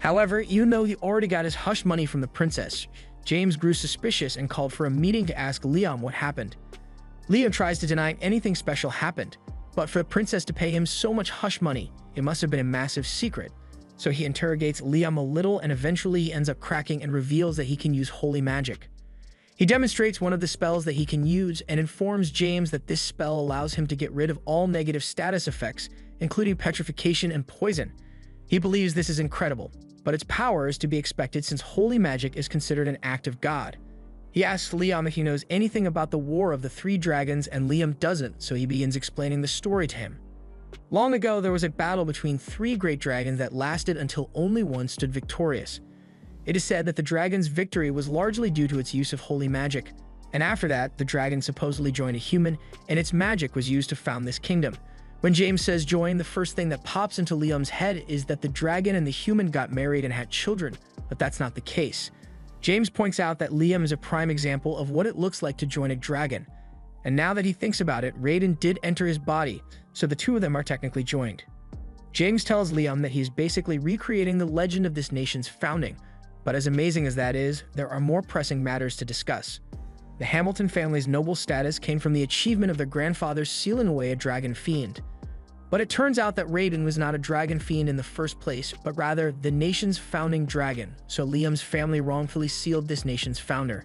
However, even though he already got his hush money from the princess, James grew suspicious and called for a meeting to ask Liam what happened. Liam tries to deny anything special happened, but for the princess to pay him so much hush money, it must have been a massive secret. So he interrogates Liam a little and eventually he ends up cracking and reveals that he can use holy magic. He demonstrates one of the spells that he can use and informs James that this spell allows him to get rid of all negative status effects, including petrification and poison. He believes this is incredible, but its power is to be expected since holy magic is considered an act of God. He asks Liam if he knows anything about the War of the Three Dragons, and Liam doesn't, so he begins explaining the story to him. Long ago, there was a battle between three great dragons that lasted until only one stood victorious. It is said that the dragon's victory was largely due to its use of holy magic, and after that, the dragon supposedly joined a human, and its magic was used to found this kingdom. When James says join, the first thing that pops into Liam's head is that the dragon and the human got married and had children, but that's not the case. James points out that Liam is a prime example of what it looks like to join a dragon, and now that he thinks about it, Raiden did enter his body, so the two of them are technically joined. James tells Liam that he is basically recreating the legend of this nation's founding, but as amazing as that is, there are more pressing matters to discuss. The Hamilton family's noble status came from the achievement of their grandfathers sealing away a dragon fiend. But it turns out that Raiden was not a dragon fiend in the first place, but rather the nation's founding dragon, so Liam's family wrongfully sealed this nation's founder.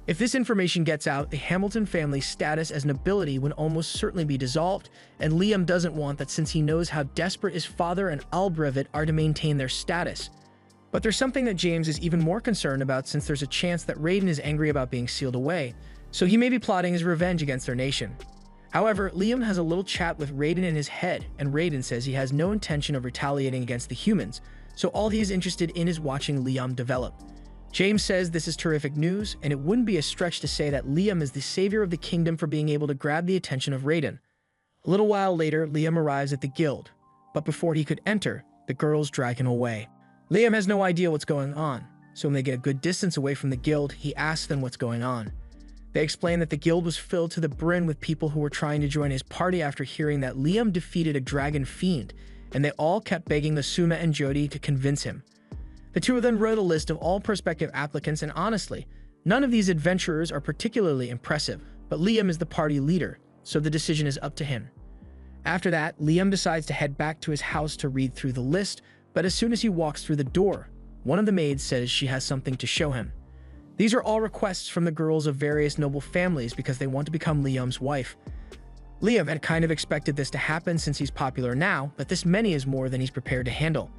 If this information gets out, the Hamilton family's status as nobility would almost certainly be dissolved, and Liam doesn't want that since he knows how desperate his father and Albrevet are to maintain their status. But there's something that James is even more concerned about since there's a chance that Raiden is angry about being sealed away, so he may be plotting his revenge against their nation. However, Liam has a little chat with Raiden in his head, and Raiden says he has no intention of retaliating against the humans, so all he is interested in is watching Liam develop. James says this is terrific news, and it wouldn't be a stretch to say that Liam is the savior of the kingdom for being able to grab the attention of Raiden. A little while later, Liam arrives at the guild, but before he could enter, the girls drag him away. Liam has no idea what's going on, so when they get a good distance away from the guild, he asks them what's going on. They explain that the guild was filled to the brim with people who were trying to join his party after hearing that Liam defeated a dragon fiend, and they all kept begging Asuna and Jody to convince him. The two of them wrote a list of all prospective applicants, and honestly, none of these adventurers are particularly impressive, but Liam is the party leader, so the decision is up to him. After that, Liam decides to head back to his house to read through the list, but as soon as he walks through the door, one of the maids says she has something to show him. These are all requests from the girls of various noble families because they want to become Liam's wife. Liam had kind of expected this to happen since he's popular now, but this many is more than he's prepared to handle.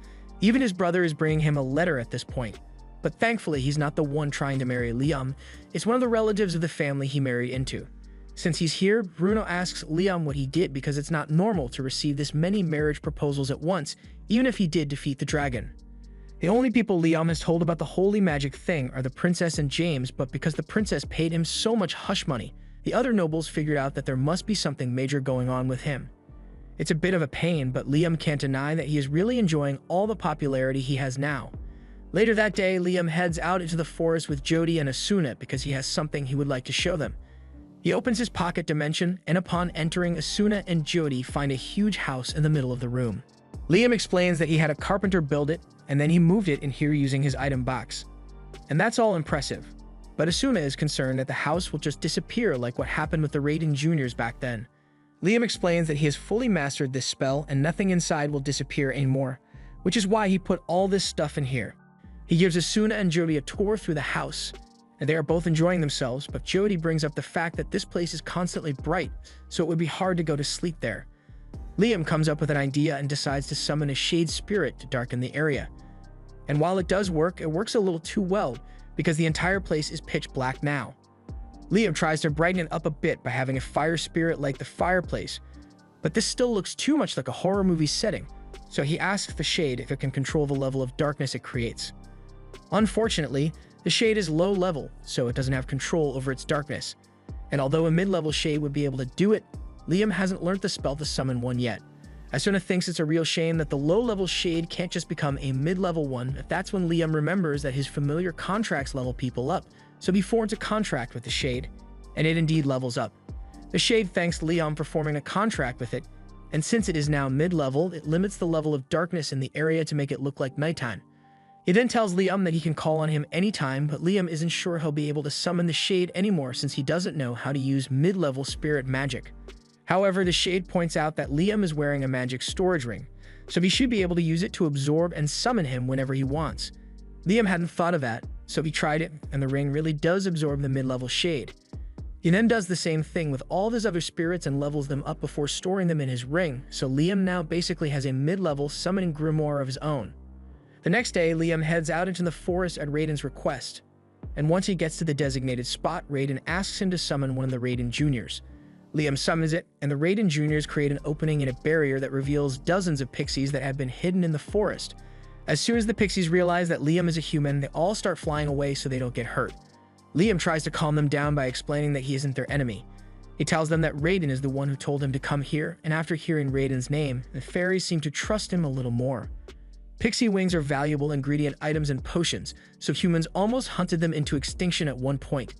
Even his brother is bringing him a letter at this point. But thankfully, he's not the one trying to marry Liam. It's one of the relatives of the family he married into. Since he's here, Bruno asks Liam what he did because it's not normal to receive this many marriage proposals at once, even if he did defeat the dragon. The only people Liam has told about the holy magic thing are the princess and James, but because the princess paid him so much hush money, the other nobles figured out that there must be something major going on with him. It's a bit of a pain, but Liam can't deny that he is really enjoying all the popularity he has now. Later that day, Liam heads out into the forest with Jody and Asuna because he has something he would like to show them. He opens his pocket dimension, and upon entering, Asuna and Jody find a huge house in the middle of the room. Liam explains that he had a carpenter build it, and then he moved it in here using his item box. And that's all impressive. But Asuna is concerned that the house will just disappear like what happened with the Raiden Juniors back then. Liam explains that he has fully mastered this spell and nothing inside will disappear anymore, which is why he put all this stuff in here. He gives Asuna and Jody a tour through the house, and they are both enjoying themselves, but Jody brings up the fact that this place is constantly bright, so it would be hard to go to sleep there. Liam comes up with an idea and decides to summon a shade spirit to darken the area. And while it does work, it works a little too well because the entire place is pitch black now. Liam tries to brighten it up a bit by having a fire spirit light the fireplace, but this still looks too much like a horror movie setting, so he asks the shade if it can control the level of darkness it creates. Unfortunately, the shade is low level, so it doesn't have control over its darkness, and although a mid-level shade would be able to do it, Liam hasn't learned the spell to summon one yet. Asuna thinks it's a real shame that the low-level shade can't just become a mid-level one. That's when Liam remembers that his familiar contracts level people up, so he forms a contract with the shade, and it indeed levels up. The shade thanks Liam for forming a contract with it, and since it is now mid-level, it limits the level of darkness in the area to make it look like nighttime. He then tells Liam that he can call on him anytime, but Liam isn't sure he'll be able to summon the shade anymore since he doesn't know how to use mid-level spirit magic. However, the shade points out that Liam is wearing a magic storage ring, so he should be able to use it to absorb and summon him whenever he wants. Liam hadn't thought of that, So he tried it, and the ring really does absorb the mid-level shade. He then does the same thing with all of his other spirits and levels them up before storing them in his ring, so Liam now basically has a mid-level summoning grimoire of his own. The next day, Liam heads out into the forest at Raiden's request, and once he gets to the designated spot, Raiden asks him to summon one of the Raiden Juniors. Liam summons it, and the Raiden Juniors create an opening in a barrier that reveals dozens of pixies that have been hidden in the forest. As soon as the pixies realize that Liam is a human, they all start flying away so they don't get hurt. Liam tries to calm them down by explaining that he isn't their enemy. He tells them that Raiden is the one who told him to come here, and after hearing Raiden's name, the fairies seem to trust him a little more. Pixie wings are valuable ingredient items and potions, so humans almost hunted them into extinction at one point.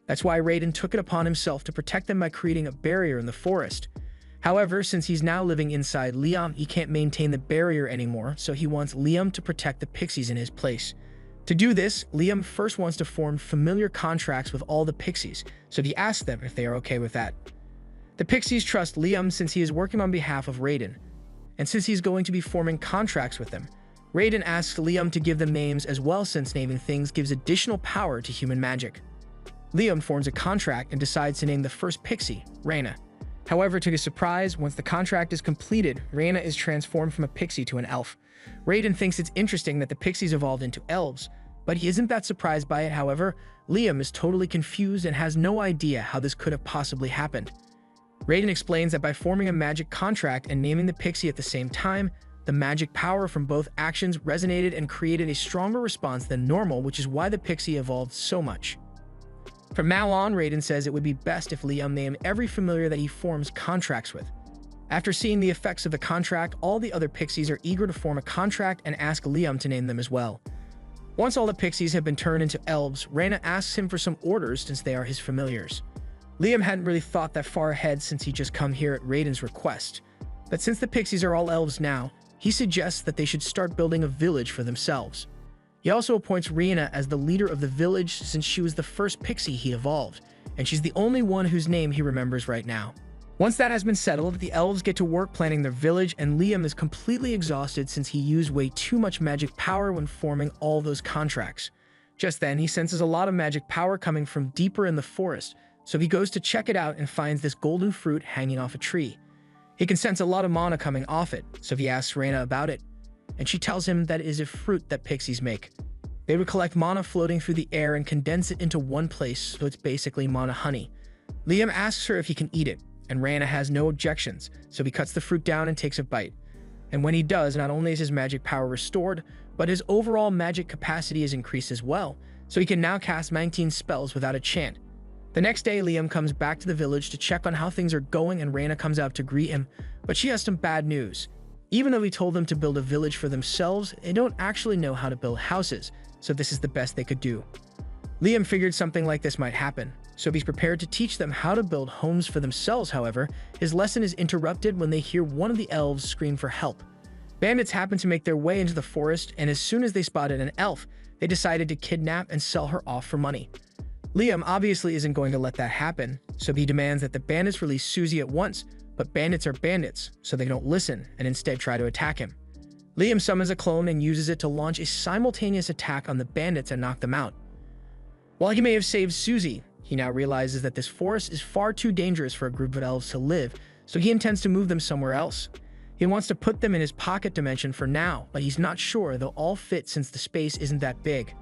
That's why Raiden took it upon himself to protect them by creating a barrier in the forest. However, since he's now living inside Liam, he can't maintain the barrier anymore, so he wants Liam to protect the pixies in his place. To do this, Liam first wants to form familiar contracts with all the pixies, so he asks them if they are okay with that. The pixies trust Liam since he is working on behalf of Raiden, and since he's going to be forming contracts with them, Raiden asks Liam to give them names as well since naming things gives additional power to human magic. Liam forms a contract and decides to name the first pixie, Reina. However, to his surprise, once the contract is completed, Reina is transformed from a pixie to an elf. Raiden thinks it's interesting that the pixies evolved into elves, but he isn't that surprised by it. However, Liam is totally confused and has no idea how this could have possibly happened. Raiden explains that by forming a magic contract and naming the pixie at the same time, the magic power from both actions resonated and created a stronger response than normal, which is why the pixie evolved so much. From now on, Raiden says it would be best if Liam named every familiar that he forms contracts with. After seeing the effects of the contract, all the other pixies are eager to form a contract and ask Liam to name them as well. Once all the pixies have been turned into elves, Reina asks him for some orders since they are his familiars. Liam hadn't really thought that far ahead since he just come here at Raiden's request, but since the pixies are all elves now, he suggests that they should start building a village for themselves. He also appoints Reina as the leader of the village since she was the first pixie he evolved, and she's the only one whose name he remembers right now. Once that has been settled, the elves get to work planning their village, and Liam is completely exhausted since he used way too much magic power when forming all those contracts. Just then, he senses a lot of magic power coming from deeper in the forest, so he goes to check it out and finds this golden fruit hanging off a tree. He can sense a lot of mana coming off it, so he asks Reina about it, and she tells him that it is a fruit that pixies make. They would collect mana floating through the air and condense it into one place, so it's basically mana honey. Liam asks her if he can eat it, and Reina has no objections, so he cuts the fruit down and takes a bite. And when he does, not only is his magic power restored, but his overall magic capacity is increased as well, so he can now cast 19 spells without a chant. The next day, Liam comes back to the village to check on how things are going, and Reina comes out to greet him, but she has some bad news. Even though he told them to build a village for themselves, they don't actually know how to build houses, so this is the best they could do. Liam figured something like this might happen, so he's prepared to teach them how to build homes for themselves. However, his lesson is interrupted when they hear one of the elves scream for help. Bandits happen to make their way into the forest, and as soon as they spotted an elf, they decided to kidnap and sell her off for money. Liam obviously isn't going to let that happen, so he demands that the bandits release Susie at once, but bandits are bandits, so they don't listen and instead try to attack him. Liam summons a clone and uses it to launch a simultaneous attack on the bandits and knock them out. While he may have saved Susie, he now realizes that this forest is far too dangerous for a group of elves to live, so he intends to move them somewhere else. He wants to put them in his pocket dimension for now, but he's not sure they'll all fit since the space isn't that big.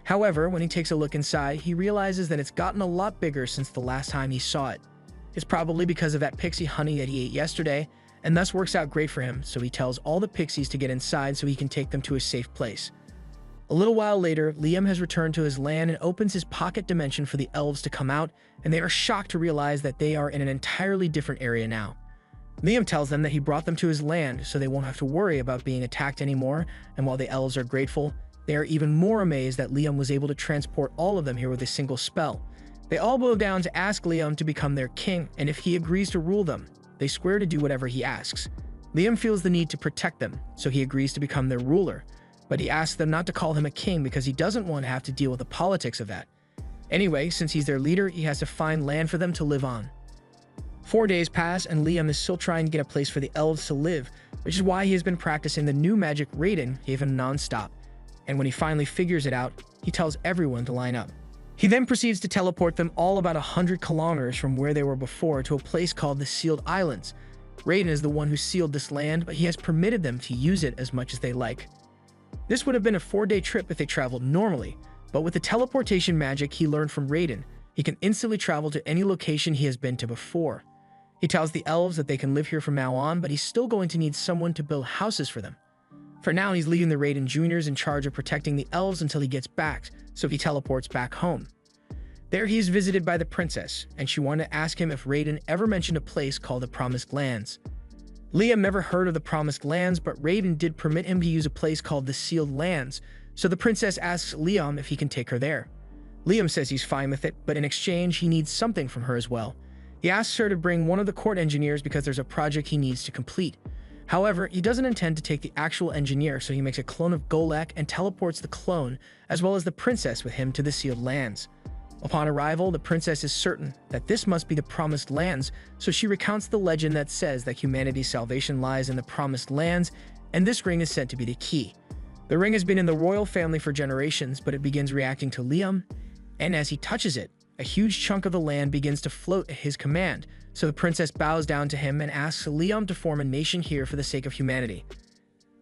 However, when he takes a look inside, he realizes that it's gotten a lot bigger since the last time he saw it. It's probably because of that pixie honey that he ate yesterday, and thus works out great for him, so he tells all the pixies to get inside so he can take them to a safe place. A little while later, Liam has returned to his land and opens his pocket dimension for the elves to come out, and they are shocked to realize that they are in an entirely different area now. Liam tells them that he brought them to his land so they won't have to worry about being attacked anymore, and while the elves are grateful, they are even more amazed that Liam was able to transport all of them here with a single spell. They all bow down to ask Liam to become their king, and if he agrees to rule them, they swear to do whatever he asks. Liam feels the need to protect them, so he agrees to become their ruler, but he asks them not to call him a king because he doesn't want to have to deal with the politics of that. Anyway, since he's their leader, he has to find land for them to live on. 4 days pass, and Liam is still trying to get a place for the elves to live, which is why he has been practicing the new magic Raiden gave him non-stop. And when he finally figures it out, he tells everyone to line up. He then proceeds to teleport them all about 100 kilometers from where they were before to a place called the Sealed Islands. Raiden is the one who sealed this land, but he has permitted them to use it as much as they like. This would have been a 4-day trip if they traveled normally, but with the teleportation magic he learned from Raiden, he can instantly travel to any location he has been to before. He tells the elves that they can live here from now on, but he's still going to need someone to build houses for them. For now, he's leaving the Raiden Jr.'s in charge of protecting the elves until he gets back, so he teleports back home. There he is visited by the princess, and she wanted to ask him if Raiden ever mentioned a place called the Promised Lands. Liam never heard of the Promised Lands, but Raiden did permit him to use a place called the Sealed Lands, so the princess asks Liam if he can take her there. Liam says he's fine with it, but in exchange, he needs something from her as well. He asks her to bring one of the court engineers because there's a project he needs to complete. However, he doesn't intend to take the actual engineer, so he makes a clone of Golek and teleports the clone, as well as the princess with him to the Sealed Lands. Upon arrival, the princess is certain that this must be the Promised Lands, so she recounts the legend that says that humanity's salvation lies in the Promised Lands, and this ring is said to be the key. The ring has been in the royal family for generations, but it begins reacting to Liam, and as he touches it, a huge chunk of the land begins to float at his command, so the princess bows down to him and asks Liam to form a nation here for the sake of humanity.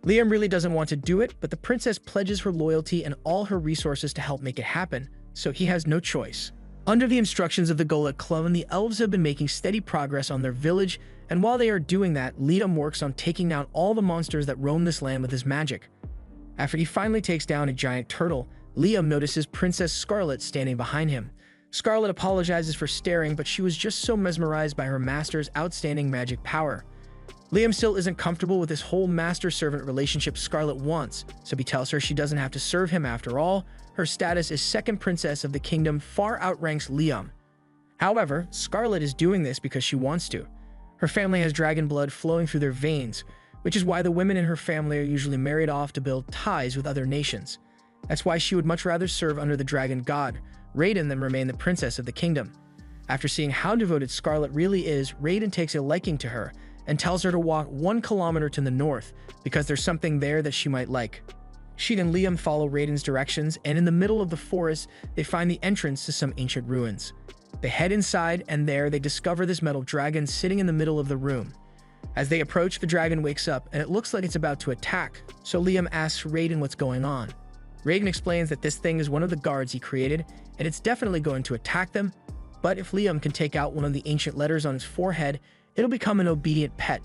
Liam really doesn't want to do it, but the princess pledges her loyalty and all her resources to help make it happen, so he has no choice. Under the instructions of the Golek clone, the elves have been making steady progress on their village, and while they are doing that, Liam works on taking down all the monsters that roam this land with his magic. After he finally takes down a giant turtle, Liam notices Princess Scarlet standing behind him. Scarlet apologizes for staring, but she was just so mesmerized by her master's outstanding magic power. Liam still isn't comfortable with this whole master-servant relationship Scarlet wants, so he tells her she doesn't have to serve him after all. Her status as second princess of the kingdom far outranks Liam. However, Scarlet is doing this because she wants to. Her family has dragon blood flowing through their veins, which is why the women in her family are usually married off to build ties with other nations. That's why she would much rather serve under the dragon god, Raiden, than remain the princess of the kingdom. After seeing how devoted Scarlet really is, Raiden takes a liking to her and tells her to walk 1 kilometer to the north because there's something there that she might like. She and Liam follow Raiden's directions, and in the middle of the forest, they find the entrance to some ancient ruins. They head inside, and there they discover this metal dragon sitting in the middle of the room. As they approach, the dragon wakes up, and it looks like it's about to attack, so Liam asks Raiden what's going on. Raiden explains that this thing is one of the guards he created, and it's definitely going to attack them, but if Liam can take out one of the ancient letters on his forehead, it'll become an obedient pet.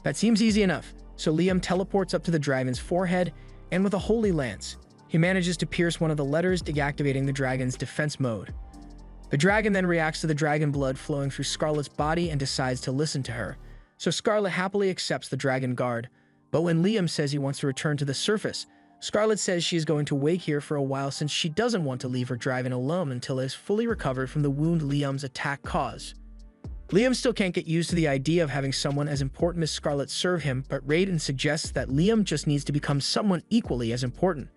That seems easy enough, so Liam teleports up to the dragon's forehead, and with a holy lance, he manages to pierce one of the letters, deactivating the dragon's defense mode. The dragon then reacts to the dragon blood flowing through Scarlet's body and decides to listen to her, so Scarlet happily accepts the dragon guard. But when Liam says he wants to return to the surface, Scarlet says she is going to wait here for a while since she doesn't want to leave her dragon alone until it is fully recovered from the wound Liam's attack caused. Liam still can't get used to the idea of having someone as important as Scarlet serve him, but Raiden suggests that Liam just needs to become someone equally as important.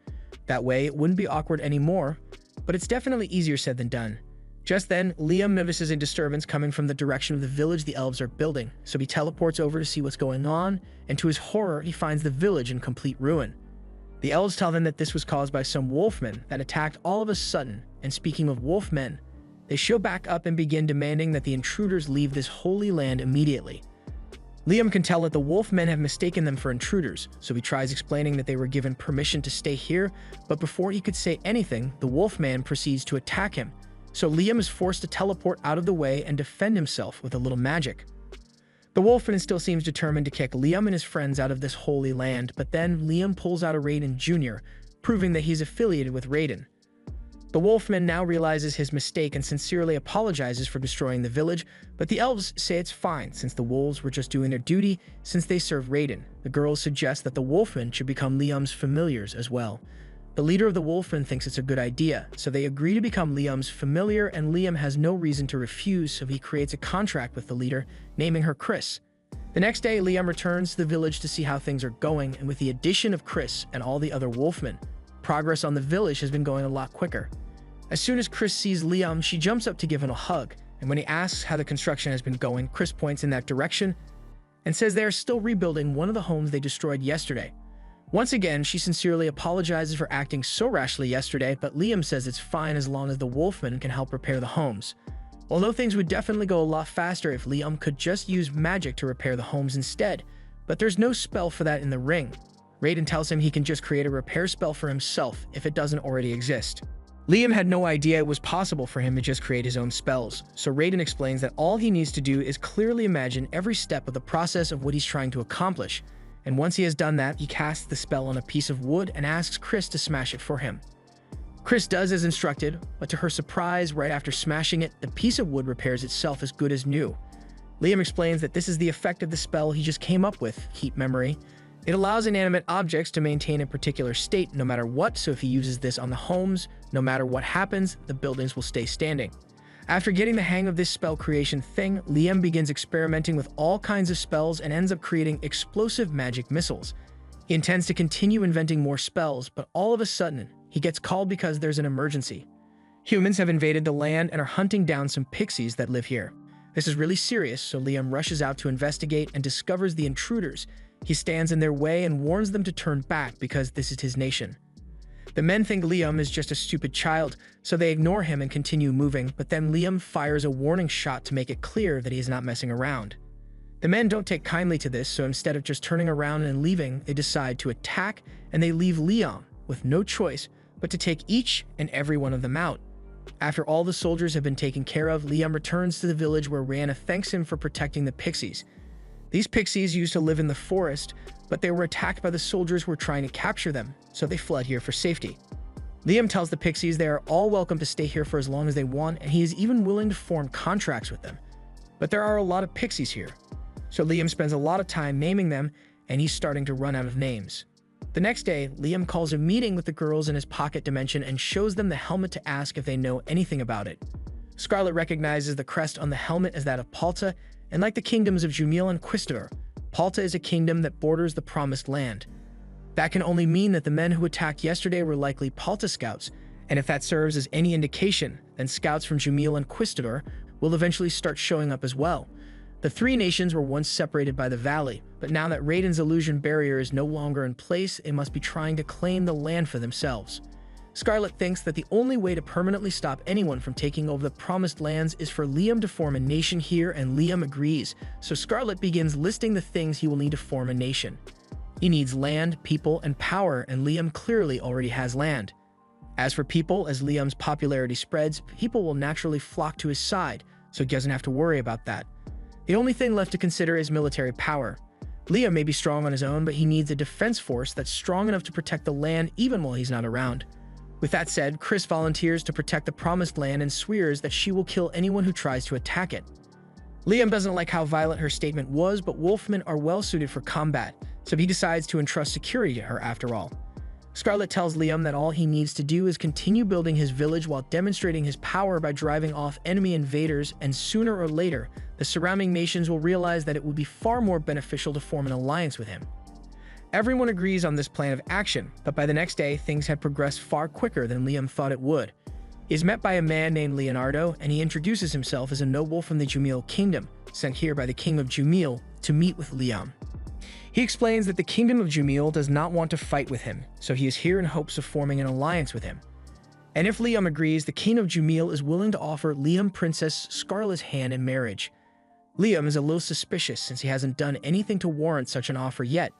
That way, it wouldn't be awkward anymore, but it's definitely easier said than done. Just then, Liam notices a disturbance coming from the direction of the village the elves are building, so he teleports over to see what's going on, and to his horror, he finds the village in complete ruin. The elves tell them that this was caused by some wolfmen that attacked all of a sudden, and speaking of wolfmen, they show back up and begin demanding that the intruders leave this holy land immediately. Liam can tell that the wolfmen have mistaken them for intruders, so he tries explaining that they were given permission to stay here, but before he could say anything, the wolfman proceeds to attack him, so Liam is forced to teleport out of the way and defend himself with a little magic. The wolfman still seems determined to kick Liam and his friends out of this holy land, but then Liam pulls out a Raiden Jr., proving that he's affiliated with Raiden. The wolfman now realizes his mistake and sincerely apologizes for destroying the village, but the elves say it's fine since the wolves were just doing their duty since they serve Raiden. The girls suggest that the wolfman should become Liam's familiars as well. The leader of the wolfmen thinks it's a good idea, so they agree to become Liam's familiar, and Liam has no reason to refuse, so he creates a contract with the leader, naming her Chris. The next day, Liam returns to the village to see how things are going, and with the addition of Chris and all the other wolfmen, progress on the village has been going a lot quicker. As soon as Chris sees Liam, she jumps up to give him a hug, and when he asks how the construction has been going, Chris points in that direction and says they are still rebuilding one of the homes they destroyed yesterday. Once again, she sincerely apologizes for acting so rashly yesterday, but Liam says it's fine as long as the Wolfman can help repair the homes. Although things would definitely go a lot faster if Liam could just use magic to repair the homes instead, but there's no spell for that in the ring. Raiden tells him he can just create a repair spell for himself if it doesn't already exist. Liam had no idea it was possible for him to just create his own spells, so Raiden explains that all he needs to do is clearly imagine every step of the process of what he's trying to accomplish, and once he has done that, he casts the spell on a piece of wood and asks Chris to smash it for him. Chris does as instructed, but to her surprise, right after smashing it, the piece of wood repairs itself as good as new. Liam explains that this is the effect of the spell he just came up with, Keep Memory. It allows inanimate objects to maintain a particular state no matter what, so if he uses this on the homes, no matter what happens, the buildings will stay standing. After getting the hang of this spell creation thing, Liam begins experimenting with all kinds of spells and ends up creating explosive magic missiles. He intends to continue inventing more spells, but all of a sudden, he gets called because there's an emergency. Humans have invaded the land and are hunting down some pixies that live here. This is really serious, so Liam rushes out to investigate and discovers the intruders. He stands in their way and warns them to turn back because this is his nation. The men think Liam is just a stupid child, so they ignore him and continue moving, but then Liam fires a warning shot to make it clear that he is not messing around. The men don't take kindly to this, so instead of just turning around and leaving, they decide to attack, and they leave Liam with no choice but to take each and every one of them out. After all the soldiers have been taken care of, Liam returns to the village where Rihanna thanks him for protecting the pixies. These pixies used to live in the forest, but they were attacked by the soldiers who were trying to capture them, so they fled here for safety. Liam tells the pixies they are all welcome to stay here for as long as they want, and he is even willing to form contracts with them. But there are a lot of pixies here, so Liam spends a lot of time naming them, and he's starting to run out of names. The next day, Liam calls a meeting with the girls in his pocket dimension and shows them the helmet to ask if they know anything about it. Scarlet recognizes the crest on the helmet as that of Palta, and like the kingdoms of Jumil and Quistador, Palta is a kingdom that borders the Promised Land. That can only mean that the men who attacked yesterday were likely Palta scouts, and if that serves as any indication, then scouts from Jumil and Quistador will eventually start showing up as well. The three nations were once separated by the valley, but now that Raiden's illusion barrier is no longer in place, they must be trying to claim the land for themselves. Scarlet thinks that the only way to permanently stop anyone from taking over the Promised Lands is for Liam to form a nation here, and Liam agrees, so Scarlet begins listing the things he will need to form a nation. He needs land, people, and power, and Liam clearly already has land. As for people, as Liam's popularity spreads, people will naturally flock to his side, so he doesn't have to worry about that. The only thing left to consider is military power. Liam may be strong on his own, but he needs a defense force that's strong enough to protect the land even while he's not around. With that said, Chris volunteers to protect the Promised Land and swears that she will kill anyone who tries to attack it. Liam doesn't like how violent her statement was, but Wolfmen are well suited for combat, so he decides to entrust security to her after all. Scarlet tells Liam that all he needs to do is continue building his village while demonstrating his power by driving off enemy invaders, and sooner or later, the surrounding nations will realize that it would be far more beneficial to form an alliance with him. Everyone agrees on this plan of action, but by the next day, things had progressed far quicker than Liam thought it would. He is met by a man named Leonardo, and he introduces himself as a noble from the Jumil kingdom, sent here by the king of Jumil to meet with Liam. He explains that the kingdom of Jumil does not want to fight with him, so he is here in hopes of forming an alliance with him. And if Liam agrees, the king of Jumil is willing to offer Liam Princess Scarlet's hand in marriage. Liam is a little suspicious since he hasn't done anything to warrant such an offer yet.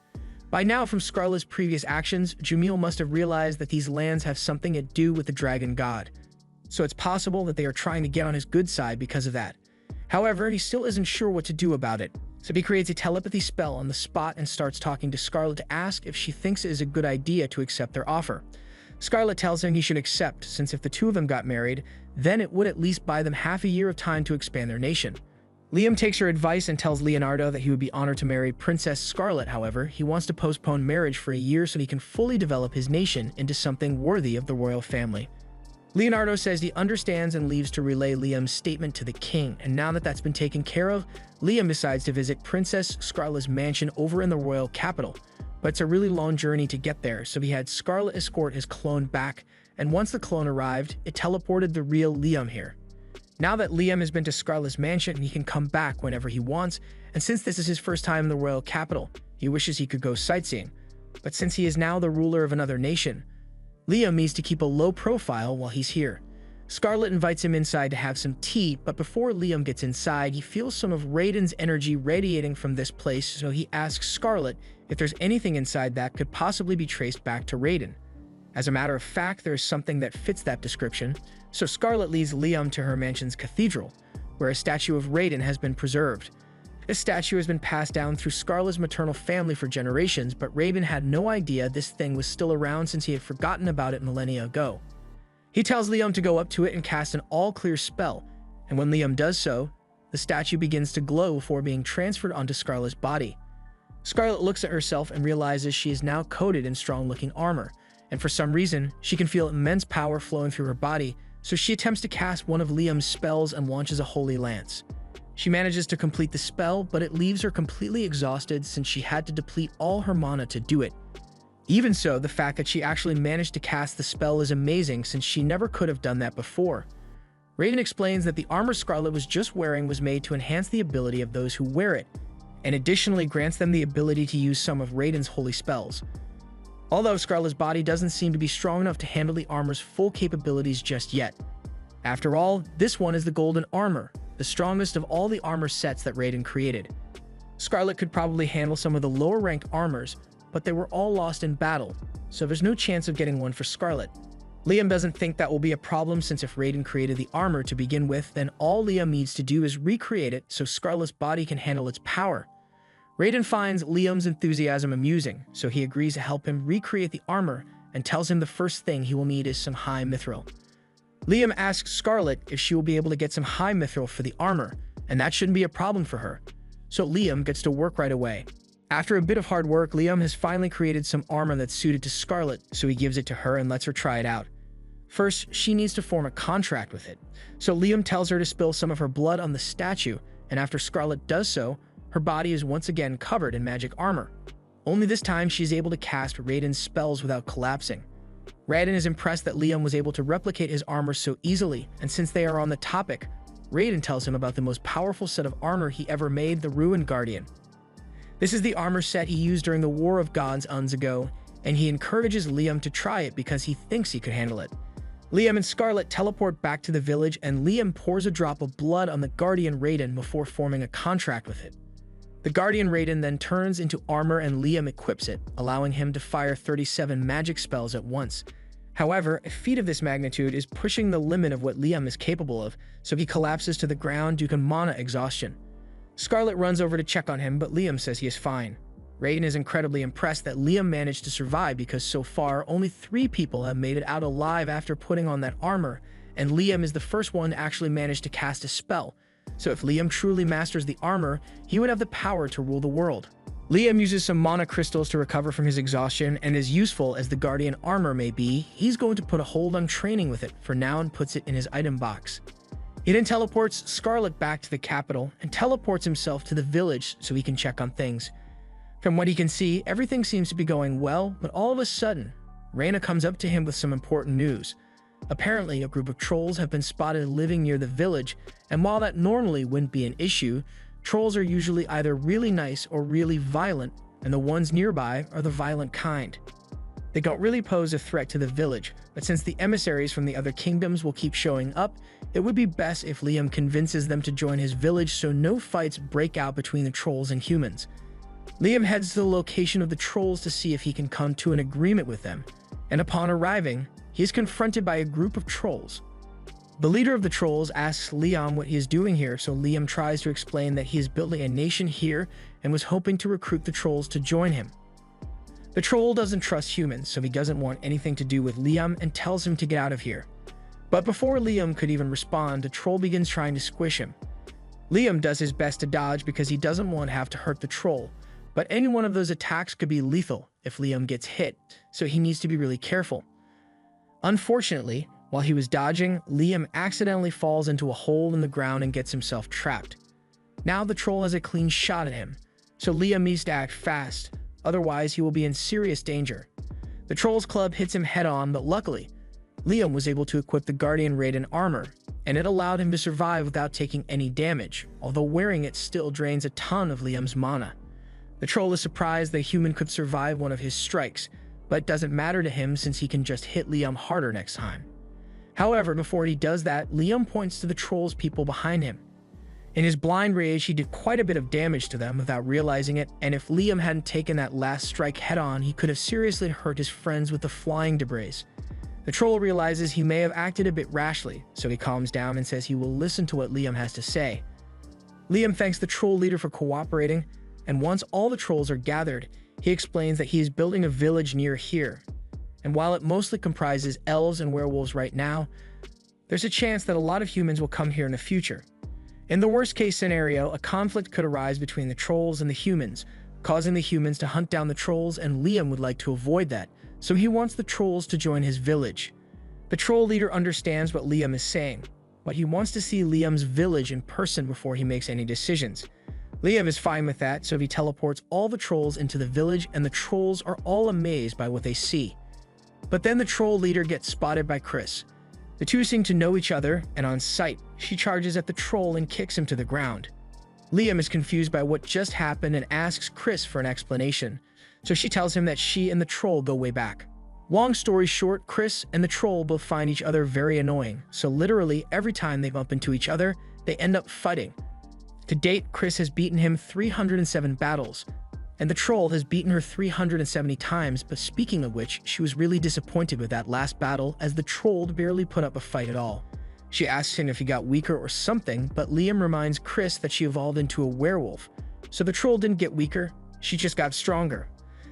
By now, from Scarlet's previous actions, Jumil must have realized that these lands have something to do with the dragon god, so it's possible that they are trying to get on his good side because of that. However, he still isn't sure what to do about it, so he creates a telepathy spell on the spot and starts talking to Scarlet to ask if she thinks it is a good idea to accept their offer. Scarlet tells him he should accept, since if the two of them got married, then it would at least buy them half a year of time to expand their nation. Liam takes her advice and tells Leonardo that he would be honored to marry Princess Scarlet. However, he wants to postpone marriage for a year so he can fully develop his nation into something worthy of the royal family. Leonardo says he understands and leaves to relay Liam's statement to the king, and now that that's been taken care of, Liam decides to visit Princess Scarlet's mansion over in the royal capital. But it's a really long journey to get there, so he had Scarlet escort his clone back, and once the clone arrived, it teleported the real Liam here. Now that Liam has been to Scarlet's mansion, he can come back whenever he wants, and since this is his first time in the royal capital, he wishes he could go sightseeing. but since he is now the ruler of another nation, Liam needs to keep a low profile while he's here. Scarlet invites him inside to have some tea, but before Liam gets inside, he feels some of Raiden's energy radiating from this place, so he asks Scarlet if there's anything inside that could possibly be traced back to Raiden. As a matter of fact, there is something that fits that description, so Scarlet leads Liam to her mansion's cathedral, where a statue of Raiden has been preserved. This statue has been passed down through Scarlet's maternal family for generations, but Raiden had no idea this thing was still around since he had forgotten about it millennia ago. He tells Liam to go up to it and cast an all-clear spell, and when Liam does so, the statue begins to glow before being transferred onto Scarlet's body. Scarlet looks at herself and realizes she is now coated in strong-looking armor, and for some reason, she can feel immense power flowing through her body, so she attempts to cast one of Liam's spells and launches a holy lance. She manages to complete the spell, but it leaves her completely exhausted since she had to deplete all her mana to do it. Even so, the fact that she actually managed to cast the spell is amazing since she never could have done that before. Raiden explains that the armor Scarlet was just wearing was made to enhance the ability of those who wear it, and additionally grants them the ability to use some of Raiden's holy spells. Although Scarlet's body doesn't seem to be strong enough to handle the armor's full capabilities just yet. After all, this one is the golden armor, the strongest of all the armor sets that Raiden created. Scarlet could probably handle some of the lower-ranked armors, but they were all lost in battle, so there's no chance of getting one for Scarlet. Liam doesn't think that will be a problem since if Raiden created the armor to begin with, then all Liam needs to do is recreate it so Scarlet's body can handle its power. Raiden finds Liam's enthusiasm amusing, so he agrees to help him recreate the armor and tells him the first thing he will need is some high mithril. Liam asks Scarlet if she will be able to get some high mithril for the armor, and that shouldn't be a problem for her, so Liam gets to work right away. After a bit of hard work, Liam has finally created some armor that's suited to Scarlet, so he gives it to her and lets her try it out. First, she needs to form a contract with it, so Liam tells her to spill some of her blood on the statue, and after Scarlet does so, her body is once again covered in magic armor. Only this time she is able to cast Raiden's spells without collapsing. Raiden is impressed that Liam was able to replicate his armor so easily, and since they are on the topic, Raiden tells him about the most powerful set of armor he ever made, the Ruined Guardian. This is the armor set he used during the War of Gods eons ago, and he encourages Liam to try it because he thinks he could handle it. Liam and Scarlet teleport back to the village, and Liam pours a drop of blood on the Guardian Raiden before forming a contract with it. The Guardian Raiden then turns into armor and Liam equips it, allowing him to fire 37 magic spells at once. However, a feat of this magnitude is pushing the limit of what Liam is capable of, so he collapses to the ground due to mana exhaustion. Scarlet runs over to check on him, but Liam says he is fine. Raiden is incredibly impressed that Liam managed to survive because so far, only 3 people have made it out alive after putting on that armor, and Liam is the first one to actually manage to cast a spell. So if Liam truly masters the armor, he would have the power to rule the world. Liam uses some mana crystals to recover from his exhaustion, and as useful as the Guardian armor may be, he's going to put a hold on training with it for now and puts it in his item box. He then teleports Scarlet back to the capital and teleports himself to the village so he can check on things. From what he can see, everything seems to be going well, but all of a sudden, Reyna comes up to him with some important news. Apparently, a group of trolls have been spotted living near the village, and while that normally wouldn't be an issue, trolls are usually either really nice or really violent, and the ones nearby are the violent kind. They don't really pose a threat to the village, but since the emissaries from the other kingdoms will keep showing up, it would be best if Liam convinces them to join his village so no fights break out between the trolls and humans. Liam heads to the location of the trolls to see if he can come to an agreement with them, and upon arriving, he is confronted by a group of trolls. The leader of the trolls asks Liam what he is doing here, so Liam tries to explain that he is building a nation here and was hoping to recruit the trolls to join him. The troll doesn't trust humans, so he doesn't want anything to do with Liam and tells him to get out of here. But before Liam could even respond, the troll begins trying to squish him. Liam does his best to dodge because he doesn't want to have to hurt the troll, but any one of those attacks could be lethal if Liam gets hit, so he needs to be really careful. Unfortunately, while he was dodging, Liam accidentally falls into a hole in the ground and gets himself trapped. Now the troll has a clean shot at him, so Liam needs to act fast, otherwise he will be in serious danger. The troll's club hits him head-on, but luckily, Liam was able to equip the Guardian Raiden armor, and it allowed him to survive without taking any damage, although wearing it still drains a ton of Liam's mana. The troll is surprised that a human could survive one of his strikes, but it doesn't matter to him since he can just hit Liam harder next time. However, before he does that, Liam points to the troll's people behind him. In his blind rage, he did quite a bit of damage to them without realizing it, and if Liam hadn't taken that last strike head-on, he could have seriously hurt his friends with the flying debris. The troll realizes he may have acted a bit rashly, so he calms down and says he will listen to what Liam has to say. Liam thanks the troll leader for cooperating, and once all the trolls are gathered, he explains that he is building a village near here. And while it mostly comprises elves and werewolves right now, there's a chance that a lot of humans will come here in the future. In the worst-case scenario, a conflict could arise between the trolls and the humans, causing the humans to hunt down the trolls, and Liam would like to avoid that, so he wants the trolls to join his village. The troll leader understands what Liam is saying, but he wants to see Liam's village in person before he makes any decisions. Liam is fine with that, so he teleports all the trolls into the village, and the trolls are all amazed by what they see. But then the troll leader gets spotted by Chris. The two seem to know each other, and on sight, she charges at the troll and kicks him to the ground. Liam is confused by what just happened and asks Chris for an explanation, so she tells him that she and the troll go way back. Long story short, Chris and the troll both find each other very annoying, so literally every time they bump into each other, they end up fighting. To date, Chris has beaten him 307 battles, and the troll has beaten her 370 times, but speaking of which, she was really disappointed with that last battle as the troll barely put up a fight at all. She asks him if he got weaker or something, but Liam reminds Chris that she evolved into a werewolf, so the troll didn't get weaker, she just got stronger.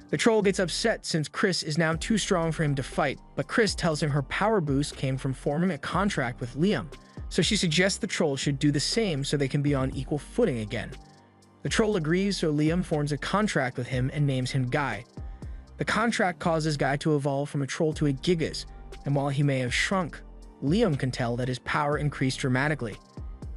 The troll gets upset since Chris is now too strong for him to fight, but Chris tells him her power boost came from forming a contract with Liam, so she suggests the troll should do the same so they can be on equal footing again. The troll agrees, so Liam forms a contract with him and names him Guy. The contract causes Guy to evolve from a troll to a gigas, and while he may have shrunk, Liam can tell that his power increased dramatically.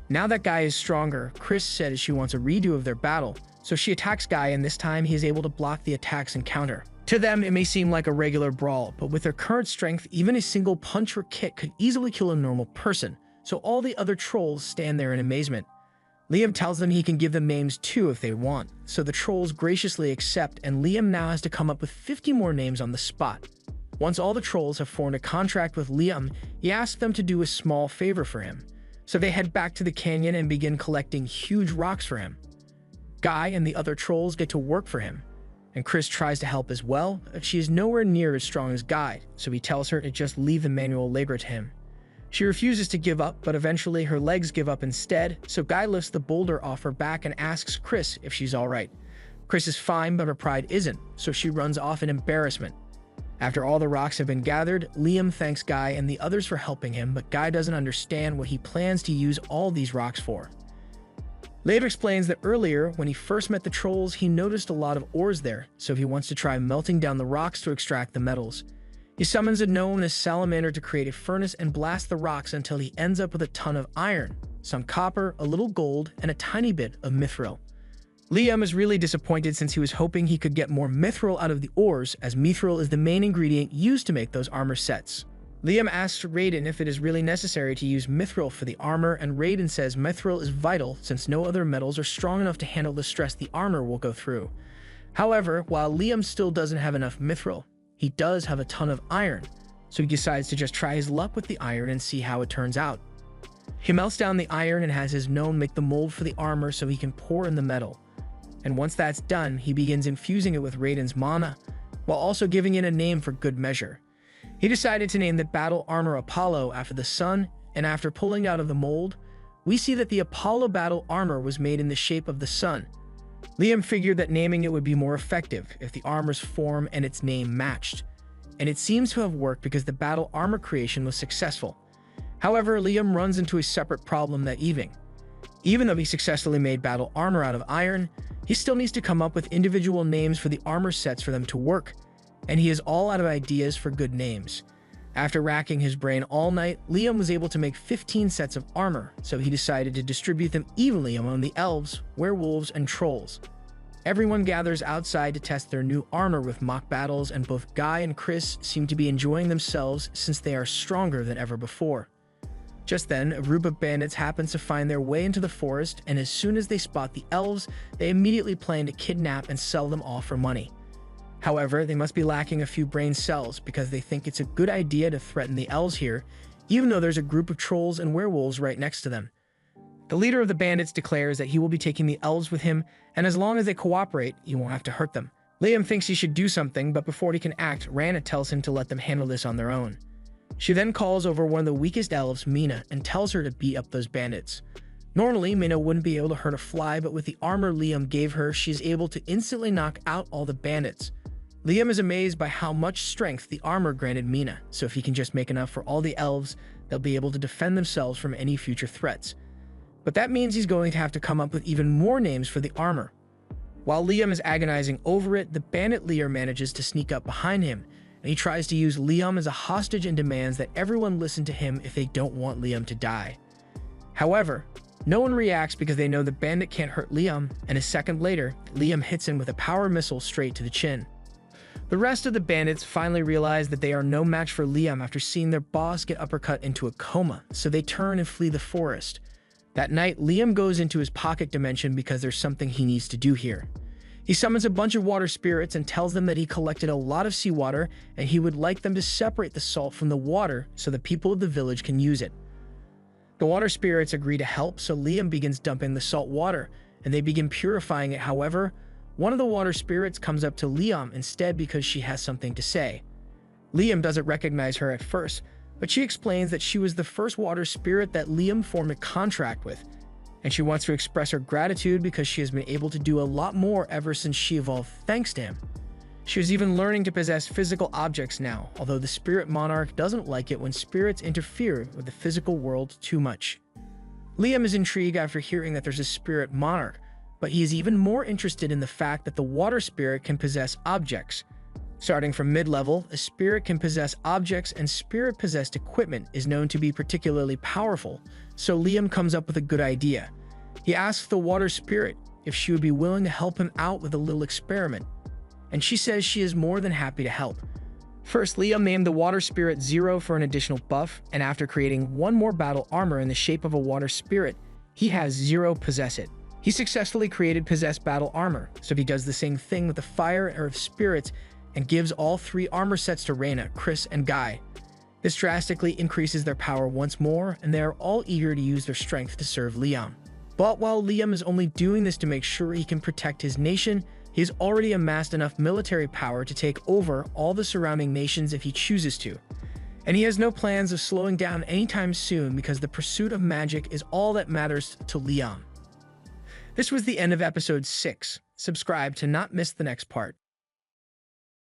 Now that Guy is stronger, Chris says she wants a redo of their battle, so she attacks Guy, and this time he is able to block the attacks and counter. To them, it may seem like a regular brawl, but with their current strength, even a single punch or kick could easily kill a normal person, so all the other trolls stand there in amazement. Liam tells them he can give them names too if they want, so the trolls graciously accept, and Liam now has to come up with 50 more names on the spot. Once all the trolls have formed a contract with Liam, he asks them to do a small favor for him, so they head back to the canyon and begin collecting huge rocks for him. Guy and the other trolls get to work for him, and Chris tries to help as well, but she is nowhere near as strong as Guy, so he tells her to just leave the manual labor to him. She refuses to give up, but eventually her legs give up instead, so Guy lifts the boulder off her back and asks Chris if she's alright. Chris is fine, but her pride isn't, so she runs off in embarrassment. After all the rocks have been gathered, Liam thanks Guy and the others for helping him, but Guy doesn't understand what he plans to use all these rocks for. Later explains that earlier, when he first met the trolls, he noticed a lot of ores there, so he wants to try melting down the rocks to extract the metals. He summons a gnome and a salamander to create a furnace and blast the rocks until he ends up with a ton of iron, some copper, a little gold, and a tiny bit of mithril. Liam is really disappointed since he was hoping he could get more mithril out of the ores, as mithril is the main ingredient used to make those armor sets. Liam asks Raiden if it is really necessary to use mithril for the armor, and Raiden says mithril is vital since no other metals are strong enough to handle the stress the armor will go through. However, while Liam still doesn't have enough mithril, he does have a ton of iron, so he decides to just try his luck with the iron and see how it turns out. He melts down the iron and has his gnome make the mold for the armor so he can pour in the metal. And once that's done, he begins infusing it with Raiden's mana, while also giving it a name for good measure. He decided to name the battle armor Apollo after the sun, and after pulling out of the mold, we see that the Apollo battle armor was made in the shape of the sun. Liam figured that naming it would be more effective if the armor's form and its name matched, and it seems to have worked because the battle armor creation was successful. However, Liam runs into a separate problem that evening. Even though he successfully made battle armor out of iron, he still needs to come up with individual names for the armor sets for them to work, and he is all out of ideas for good names. After racking his brain all night, Liam was able to make 15 sets of armor, so he decided to distribute them evenly among the elves, werewolves, and trolls. Everyone gathers outside to test their new armor with mock battles, and both Guy and Chris seem to be enjoying themselves since they are stronger than ever before. Just then, a group of bandits happens to find their way into the forest, and as soon as they spot the elves, they immediately plan to kidnap and sell them off for money. However, they must be lacking a few brain cells because they think it's a good idea to threaten the elves here, even though there's a group of trolls and werewolves right next to them. The leader of the bandits declares that he will be taking the elves with him, and as long as they cooperate, he won't have to hurt them. Liam thinks he should do something, but before he can act, Rana tells him to let them handle this on their own. She then calls over one of the weakest elves, Mina, and tells her to beat up those bandits. Normally, Mina wouldn't be able to hurt a fly, but with the armor Liam gave her, she is able to instantly knock out all the bandits. Liam is amazed by how much strength the armor granted Mina, so if he can just make enough for all the elves, they'll be able to defend themselves from any future threats. But that means he's going to have to come up with even more names for the armor. While Liam is agonizing over it, the bandit leader manages to sneak up behind him, and he tries to use Liam as a hostage and demands that everyone listen to him if they don't want Liam to die. However, no one reacts because they know the bandit can't hurt Liam, and a second later, Liam hits him with a power missile straight to the chin. The rest of the bandits finally realize that they are no match for Liam after seeing their boss get uppercut into a coma, so they turn and flee the forest. That night, Liam goes into his pocket dimension because there's something he needs to do here. He summons a bunch of water spirits and tells them that he collected a lot of seawater and he would like them to separate the salt from the water so the people of the village can use it. The water spirits agree to help, so Liam begins dumping the salt water and they begin purifying it. However, one of the water spirits comes up to Liam instead because she has something to say. Liam doesn't recognize her at first, but she explains that she was the first water spirit that Liam formed a contract with, and she wants to express her gratitude because she has been able to do a lot more ever since she evolved thanks to him. She was even learning to possess physical objects now, although the spirit monarch doesn't like it when spirits interfere with the physical world too much. Liam is intrigued after hearing that there's a spirit monarch, but he is even more interested in the fact that the water spirit can possess objects. Starting from mid-level, a spirit can possess objects, and spirit-possessed equipment is known to be particularly powerful, so Liam comes up with a good idea. He asks the water spirit if she would be willing to help him out with a little experiment, and she says she is more than happy to help. First, Liam named the water spirit Zero for an additional buff, and after creating one more battle armor in the shape of a water spirit, he has Zero possess it. He successfully created possessed battle armor, so he does the same thing with the fire and earth spirits and gives all three armor sets to Reyna, Chris, and Guy. This drastically increases their power once more, and they are all eager to use their strength to serve Liam. But while Liam is only doing this to make sure he can protect his nation, he has already amassed enough military power to take over all the surrounding nations if he chooses to. And he has no plans of slowing down anytime soon because the pursuit of magic is all that matters to Liam. This was the end of episode 6. Subscribe to not miss the next part.